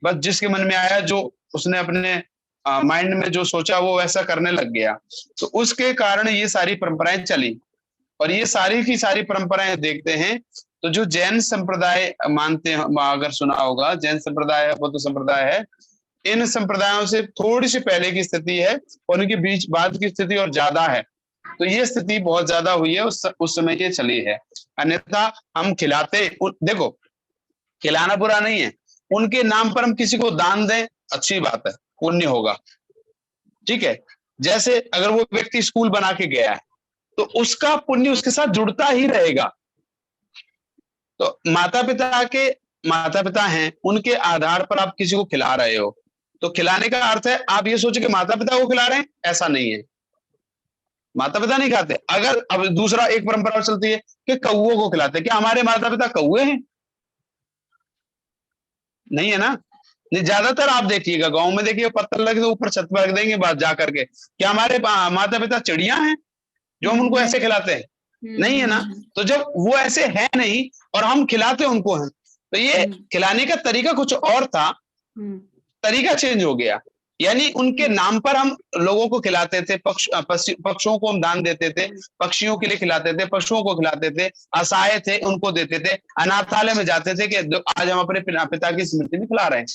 बस जिसके मन में आया, जो उसने अपने माइंड में जो सोचा वो वैसा करने लग गया। तो उसके कारण ये सारी परंपराएं चली। और ये सारी की सारी परंपराएं देखते हैं तो जो जैन संप्रदाय मानते हैं, अगर सुना होगा, जैन संप्रदाय बौद्ध संप्रदाय है, इन संप्रदायों से थोड़ी सी पहले की स्थिति है और उनके बीच बाद की स्थिति और ज्यादा है। तो ये स्थिति बहुत ज्यादा हुई है, उस समय ये चली है। अन्यथा हम खिलाते, देखो खिलाना बुरा नहीं है, उनके नाम पर हम किसी को दान दें, अच्छी बात है, पुण्य होगा, ठीक है। जैसे अगर वो व्यक्ति स्कूल बना के गया है तो उसका पुण्य उसके साथ जुड़ता ही रहेगा। तो माता पिता हैं, उनके आधार पर आप किसी को खिला रहे हो, तो खिलाने का अर्थ है आप ये सोचे कि माता पिता को खिला रहे हैं, ऐसा नहीं है। माता पिता नहीं खाते। अगर अब दूसरा एक परंपरा चलती है कि कौओं को खिलाते, क्या हमारे माता पिता कौए हैं? नहीं है ना। नहीं, ज्यादातर आप देखिएगा गांव में, देखिए पत्थर लगे तो ऊपर छत पर रख देंगे बात जा करके। क्या हमारे माता पिता चिड़िया हैं जो हम उनको ऐसे खिलाते हैं? नहीं है ना। तो जब वो ऐसे है नहीं और हम खिलाते उनको हैं, तो ये खिलाने का तरीका कुछ और था, तरीका चेंज हो गया। यानी उनके नाम पर हम लोगों को खिलाते थे, पक्षियों को हम दान देते थे, पक्षियों के लिए खिलाते थे, पशुओं को खिलाते थे, असहाय थे उनको देते थे, अनाथालय में जाते थे कि आज हम अपने पिता की स्मृति में खिला रहे हैं।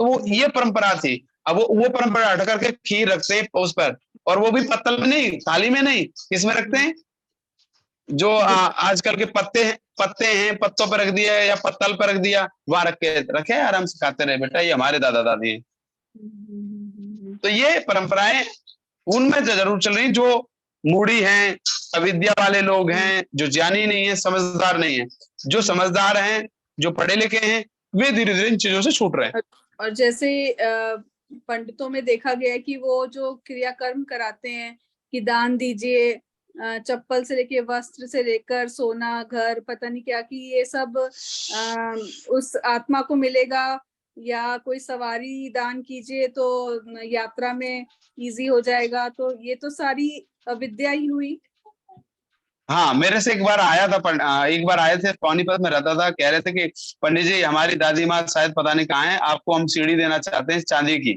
तो वो ये परंपरा थी। अब वो परंपरा हट करके खीर रखते हैं उस पर, और वो भी पत्तल में नहीं, थाली में नहीं, किसमें रखते हैं? जो आजकल के पत्ते हैं, पत्तों पर रख दिया या पत्तल पर रख दिया, वहां रखे आराम से खाते रहे। बेटा ये हमारे दादा दादी हैं। तो ये परंपराएं उनमें जरूर चल रही, जो मूढ़ी हैं, अविद्या वाले लोग हैं, जो ज्ञानी नहीं है, समझदार नहीं है। जो समझदार हैं, जो पढ़े लिखे हैं, वे धीरे धीरे इन चीजों से छूट रहे हैं। और जैसे पंडितों में देखा गया है कि वो जो क्रियाकर्म कराते हैं कि दान दीजिए, चप्पल से लेके वस्त्र से लेकर सोना, घर, पता नहीं क्या, कि ये सब उस आत्मा को मिलेगा, या कोई सवारी दान कीजिए तो यात्रा में इजी हो जाएगा। तो ये तो सारी अविद्या ही हुई। हाँ, मेरे से एक बार आए थे, पानीपत में रहता था, कह रहे थे कि पंडित जी हमारी दादी माँ शायद पता नहीं कहाँ है, आपको हम सीढ़ी देना चाहते हैं चांदी की,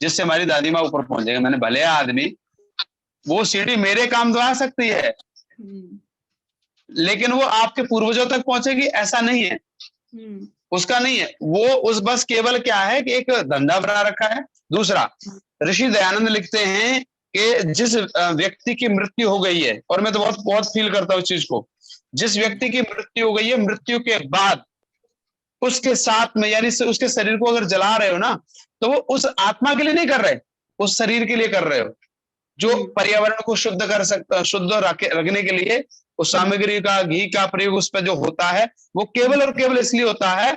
जिससे हमारी दादी माँ ऊपर पहुंच जाएगी। मैंने भले आदमी, वो सीढ़ी मेरे काम तो आ सकती है, लेकिन वो आपके पूर्वजों तक पहुंचेगी ऐसा नहीं है, उसका नहीं है। वो उस बस केवल क्या है कि एक धंधा बना रखा है। दूसरा, ऋषि दयानंद लिखते हैं कि जिस व्यक्ति की मृत्यु हो गई है, और मैं तो बहुत फील करता हूँ इस चीज को, जिस व्यक्ति की मृत्यु हो गई है, मृत्यु के बाद उसके साथ में, यानी उसके शरीर को अगर जला रहे हो ना, तो वो उस आत्मा के लिए नहीं कर रहे, उस शरीर के लिए कर रहे हो, जो पर्यावरण को शुद्ध रखने के लिए उस सामग्री का, घी का प्रयोग उस पर जो होता है, वो केवल और केवल इसलिए होता है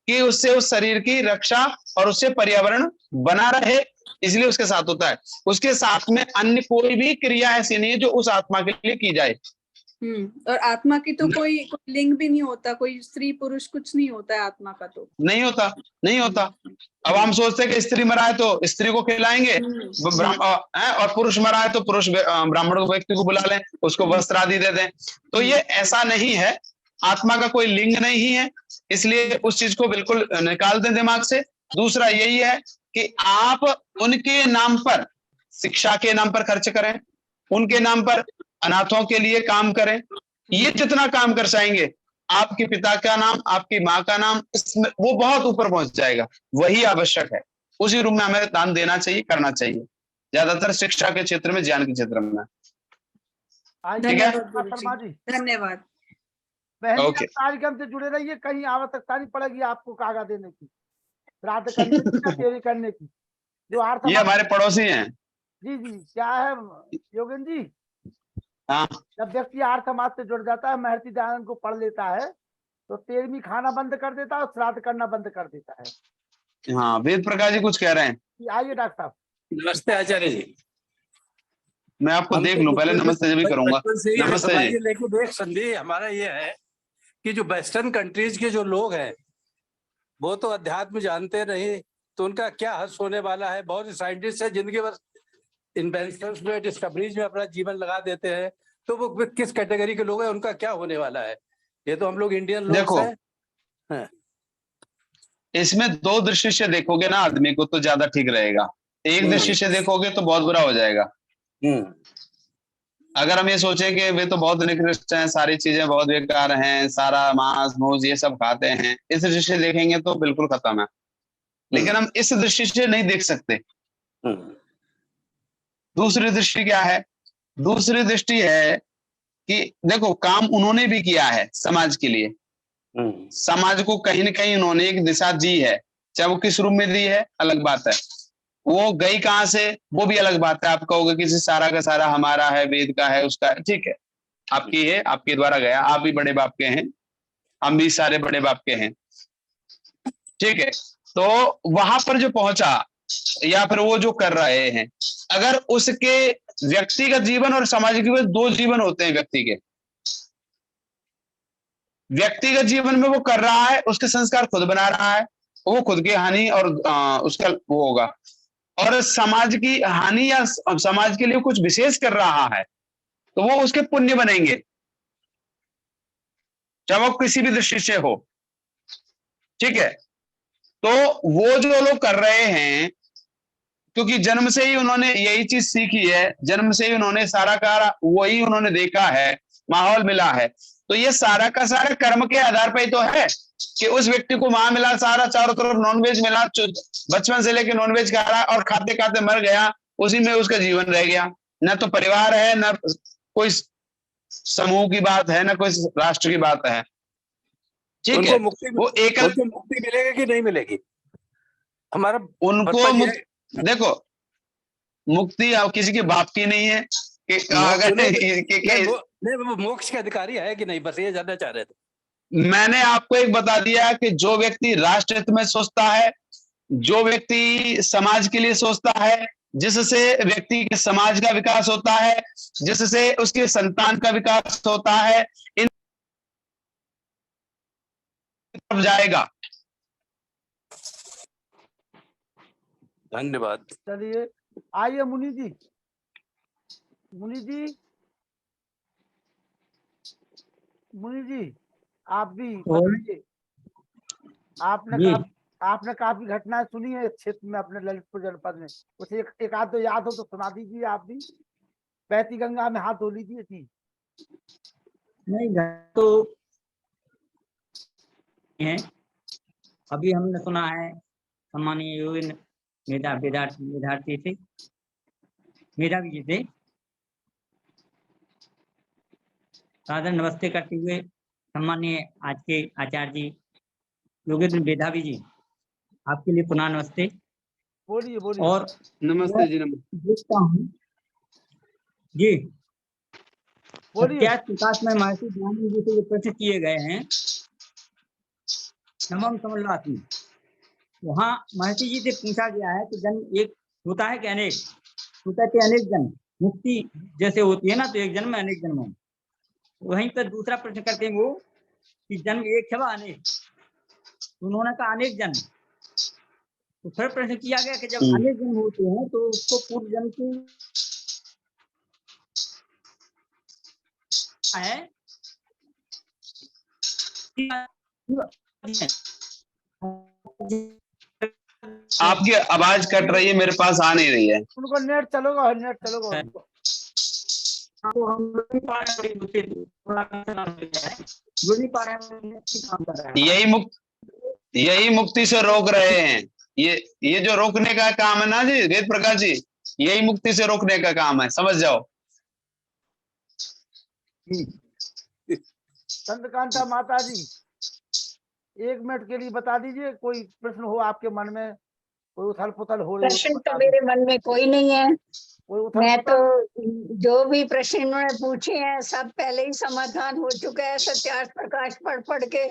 कि उससे उस शरीर की रक्षा और उससे पर्यावरण बना रहे, इसलिए उसके साथ होता है। उसके साथ में अन्य कोई भी क्रिया ऐसी नहीं है जो उस आत्मा के लिए की जाए। और आत्मा की तो कोई लिंग भी नहीं होता, कोई स्त्री पुरुष कुछ नहीं होता है आत्मा का, तो नहीं होता, नहीं होता। अब हम सोचते हैं कि स्त्री मरा है तो स्त्री को खिलाएंगे, और पुरुष मरा है तो पुरुष ब्राह्मण व्यक्ति को बुला लें, उसको वस्त्र आदि दे दें। तो ये ऐसा नहीं है, आत्मा का कोई लिंग नहीं है, इसलिए उस चीज को बिल्कुल निकाल दें दिमाग से। दूसरा यही है कि आप उनके नाम पर, शिक्षा के नाम पर खर्च करें, उनके नाम पर अनाथों के लिए काम करें। ये जितना काम कर जाएंगे, आपके पिता का नाम, आपकी माँ का नाम, इसमें वो बहुत ऊपर पहुंच जाएगा। वही आवश्यक है, उसी रूप में हमें दान देना चाहिए, करना चाहिए, ज्यादातर शिक्षा के क्षेत्र में, ज्ञान के क्षेत्र में। ठीक है, धन्यवाद। ओके, कार्यक्रम से जुड़े रहिए, कहीं आवश्यकता नहीं पड़ेगी आपको कागज देने की, श्राद्ध करने की, सेवा करने की। जो आर्थ ये हमारे पड़ोसी हैं। जी जी, क्या है योगेंद्र जी, हाँ, जब व्यक्ति आर्थ समाज से जुड़ जाता है, महर्षि दयानंद को पढ़ लेता है, तो 13वीं खाना बंद कर देता है और श्राद्ध करना बंद कर देता है। हाँ, वेद प्रकाश जी कुछ कह रहे हैं। आइए डॉक्टर साहब। नमस्ते आचार्य जी। मैं आपको देख लूं पहले, नमस्ते जी भी करूंगा। नमस्ते जी। लेकिन एक संदेह हमारा ये है कि जो वेस्टर्न कंट्रीज के जो लोग हैं वो तो अध्यात्म जानते नहीं, तो उनका क्या हर्ष होने वाला है। बहुत से साइंटिस्ट है जिंदगी भर इन्वेंशंस में, डिस्कवरीज में अपना जीवन लगा देते हैं, तो वो किस कैटेगरी के लोग हैं, उनका क्या होने वाला है। ये तो हम लोग इंडियन लोग हैं। इसमें दो दृष्टि से देखोगे ना आदमी को तो ज्यादा ठीक रहेगा, एक दृष्टि से देखोगे तो बहुत बुरा हो जाएगा। अगर हम ये सोचें कि वे तो बहुत निकृष्ट हैं, सारी चीजें बहुत बेकार हैं, सारा मांस मूस ये सब खाते हैं, इस दृष्टि से देखेंगे तो बिल्कुल खत्म है। लेकिन हम इस दृष्टि से नहीं देख सकते। दूसरी दृष्टि क्या है? दूसरी दृष्टि है कि देखो, काम उन्होंने भी किया है समाज के लिए, समाज को कहीं ना कहीं उन्होंने एक दिशा दी है, चाहे वो किस रूप में दी है अलग बात है, वो गई कहां से वो भी अलग बात है। आप कहोगे किसी सारा का सारा हमारा है, वेद का है, उसका है, ठीक है, आपकी है, आपके द्वारा गया, आप भी बड़े बाप के हैं, हम भी सारे बड़े बाप के हैं, ठीक है। तो वहां पर जो पहुंचा या फिर वो जो कर रहे हैं, अगर उसके व्यक्तिगत जीवन और सामाजिक जीवन, दो जीवन होते हैं व्यक्ति के। व्यक्तिगत जीवन में वो कर रहा है, उसके संस्कार खुद बना रहा है, वो खुद की हानि और उसका वो होगा, और समाज की हानि या समाज के लिए कुछ विशेष कर रहा है तो वो उसके पुण्य बनेंगे, चाहे वो किसी भी दृष्टि से हो, ठीक है। तो वो जो लोग कर रहे हैं, क्योंकि जन्म से ही उन्होंने यही चीज सीखी है, जन्म से ही उन्होंने सारा का वही उन्होंने देखा है, माहौल मिला है, तो ये सारा का सारा कर्म के आधार पर ही तो है कि उस व्यक्ति को वहां मिला, सारा चारों तरफ नॉनवेज मिला, बचपन से लेकर नॉनवेज खा रहा और खाते खाते मर गया, उसी में उसका जीवन रह गया। न तो परिवार है, न कोई समूह की बात है, न कोई राष्ट्र की बात है, ठीक है। वो एकल मुक्ति मिलेगी कि नहीं मिलेगी हमारा उनको देखो, मुक्ति अब किसी के बाप की नहीं है कि अगर वो मोक्ष के अधिकारी है कि नहीं, बस ये जानना चाह रहे थे। मैंने आपको एक बता दिया कि जो व्यक्ति राष्ट्र हित में सोचता है, जो व्यक्ति समाज के लिए सोचता है, जिससे व्यक्ति के समाज का विकास होता है, जिससे उसके संतान का विकास होता है, इन तरफ जाएगा। धन्यवाद। चलिए आइए मुनि जी, मुनि जी, मुनि जी आप भी बताइए। आपने काफी घटनाएं सुनी है क्षेत्र में, अपने ललितपुर जनपद में, कुछ एक आध दो याद हो तो सुना दीजिए। आप भी बहती गंगा में हाथ धो लीजिए थी। नहीं तो है, अभी हमने सुना है सम्मानीय योगी मेधावी थे, मेधावी जी थे, सादर नमस्ते करते हुए सम्मानीय आज के आचार्य जी योगेंद्र मेधावी जी, आपके लिए पुनः नमस्ते। बोलिए बोलिए। और नमस्ते जी। नमस्ते। देखता हूँ जी, सत्यार्थ प्रकाश में महर्षि दयानंद जी से जो प्रश्न किए गए हैं समम समल्लासी, वहाँ महर्षि जी से पूछा गया है कि जन्म एक होता है कि अनेक, होता है कि अनेक जन्म, मुक्ति जैसे होती है ना, तो एक जन्म में अनेक जन्म, वहीं पर दूसरा प्रश्न करते हैं वो कि जन्म एक है व अनेक, उन्होंने कहा अनेक जन्म। तो फिर प्रश्न किया गया कि जब अनेक जन्म होते हैं तो उसको पूर्व जन्म की है आपकी आवाज कट रही है, मेरे पास आ नहीं रही है। उनको नेट चलोगा, नेट चलोगा उनको। यही मुक्ति से रोक रहे हैं। ये जो रोकने का काम है ना जी वेद प्रकाश जी, यही मुक्ति से रोकने का काम है, समझ जाओ। चंद्रकांता माता जी 1 मिनट के लिए बता दीजिए, कोई प्रश्न हो आपके मन में, कोई उथल पुथल हो रही हो प्रश्न तो मेरे मन में कोई नहीं है। मैं तो जो भी प्रश्न इन्होंने पूछे हैं सब पहले ही समाधान हो चुका है, सत्यार्थ प्रकाश पढ़ के।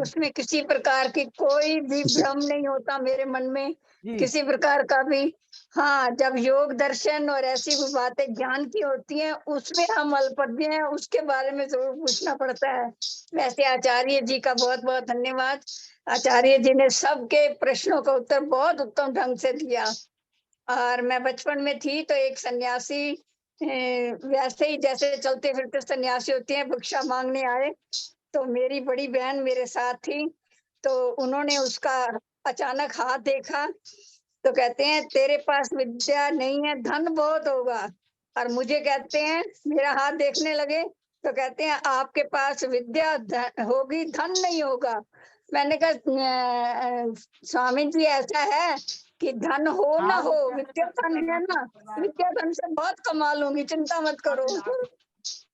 उसमें किसी प्रकार की कोई भी भ्रम नहीं होता मेरे मन में, किसी प्रकार का भी। हाँ, जब योग दर्शन और ऐसी भी बातें ज्ञान की होती हैं उसमें हम अल्पज्ञ हैं, उसके बारे में जरूर पूछना पड़ता है। वैसे आचार्य जी का बहुत बहुत धन्यवाद। आचार्य जी ने सबके प्रश्नों का उत्तर बहुत उत्तम ढंग से दिया। और मैं बचपन में थी तो एक सन्यासी वैसे ही जैसे चलते फिरते सन्यासी होते हैं भिक्षा मांगने आए, तो मेरी बड़ी बहन मेरे साथ थी, तो उन्होंने उसका अचानक हाथ देखा तो कहते हैं तेरे पास विद्या नहीं है, धन बहुत होगा। और मुझे कहते हैं, मेरा हाथ देखने लगे तो कहते हैं आपके पास विद्या होगी, धन नहीं होगा। मैंने कहा स्वामी जी ऐसा है कि धन हो ना हो, विद्या धन है ना, विद्या धन से बहुत कमा लूंगी, चिंता मत करो।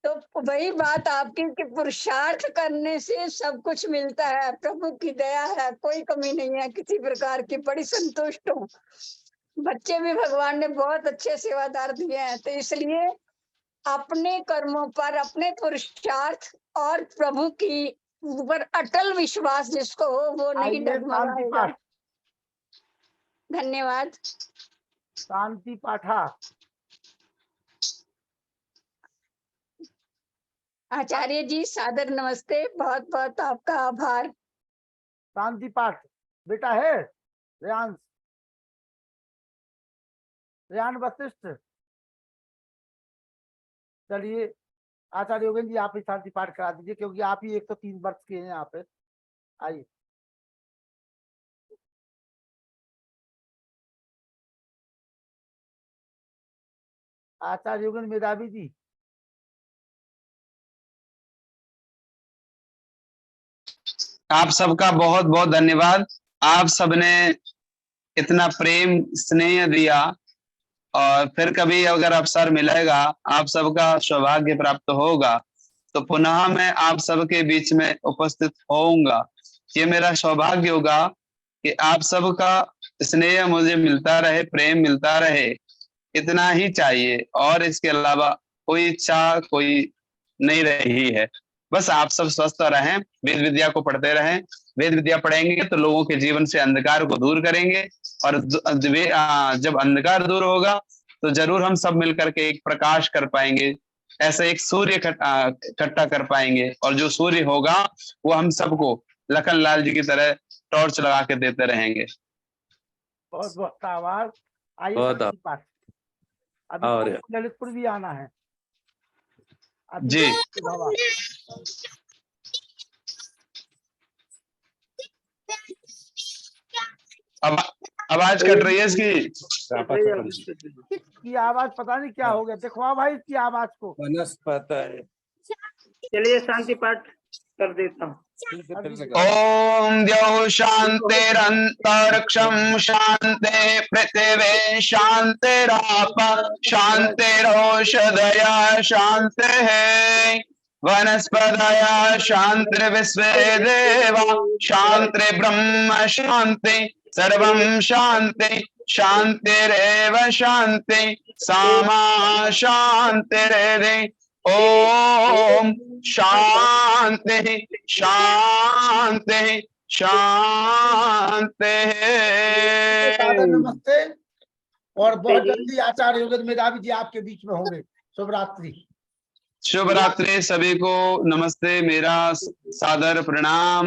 तो वही बात आपकी कि पुरुषार्थ करने से सब कुछ मिलता है, प्रभु की दया है, कोई कमी नहीं है किसी प्रकार की। बड़ी संतुष्ट हूँ। बच्चे भी भगवान ने बहुत अच्छे सेवादार दिए हैं, तो इसलिए अपने कर्मों पर, अपने पुरुषार्थ और प्रभु की ऊपर अटल विश्वास जिसको हो वो नहीं डगमगाएगा। धन्यवाद। शांति पाठा। आचार्य जी सादर नमस्ते, बहुत बहुत आपका आभार। शांति पाठ बेटा है रेयांश, रेयान वशिष्ठ। चलिए आचार्य योगेंद्र जी आप ही शांति पाठ करा दीजिए, क्योंकि आप ही 103 वर्ष के हैं यहाँ पे। आइए। आचार्य योगेंद्र मेधावी जी। आप सबका बहुत बहुत धन्यवाद। आप सबने इतना प्रेम स्नेह दिया, और फिर कभी अगर अवसर मिलेगा, आप सबका सौभाग्य प्राप्त होगा तो पुनः मैं आप सबके बीच में उपस्थित होऊंगा। ये मेरा सौभाग्य होगा कि आप सबका स्नेह मुझे मिलता रहे, प्रेम मिलता रहे, इतना ही चाहिए, और इसके अलावा कोई इच्छा कोई नहीं रही है। बस आप सब स्वस्थ रहें, वेद विद्या को पढ़ते रहें। वेद विद्या पढ़ेंगे तो लोगों के जीवन से अंधकार को दूर करेंगे, और जब अंधकार दूर होगा तो जरूर हम सब मिलकर के एक प्रकाश कर पाएंगे, ऐसे एक सूर्य इकट्ठा कर पाएंगे, और जो सूर्य होगा वो हम सबको लखन लाल जी की तरह टॉर्च लगा के देते रहेंगे। बहुत बहुत आभार। आइए पाठ। अभी ललितपुर भी आना है जी। अब आवाज कट रही है इसकी आवाज पता नहीं क्या हो गया। देखो भाई इसकी आवाज को। वनस्पत है। चलिए शांति पाठ कर देता हूँ। ओम द्यौः शान्तिरन्तरिक्षं शान्तिः पृथिवी शान्तिरापः शान्तिरोषधयः शान्तिः वनस्पतयः शान्तिर्विश्वे देवा शान्तिर्ब्रह्म शान्ति सर्वं शान्ति शान्तिरेव शान्ति सामा शान्तिरेधि। ओम शांति शांति शांति। नमस्ते। और बहुत जल्दी आचार्य योगेंद्र मेधावी जी आपके बीच में होंगे। शुभ रात्रि। शुभ रात्रि सभी को, नमस्ते, मेरा सादर प्रणाम।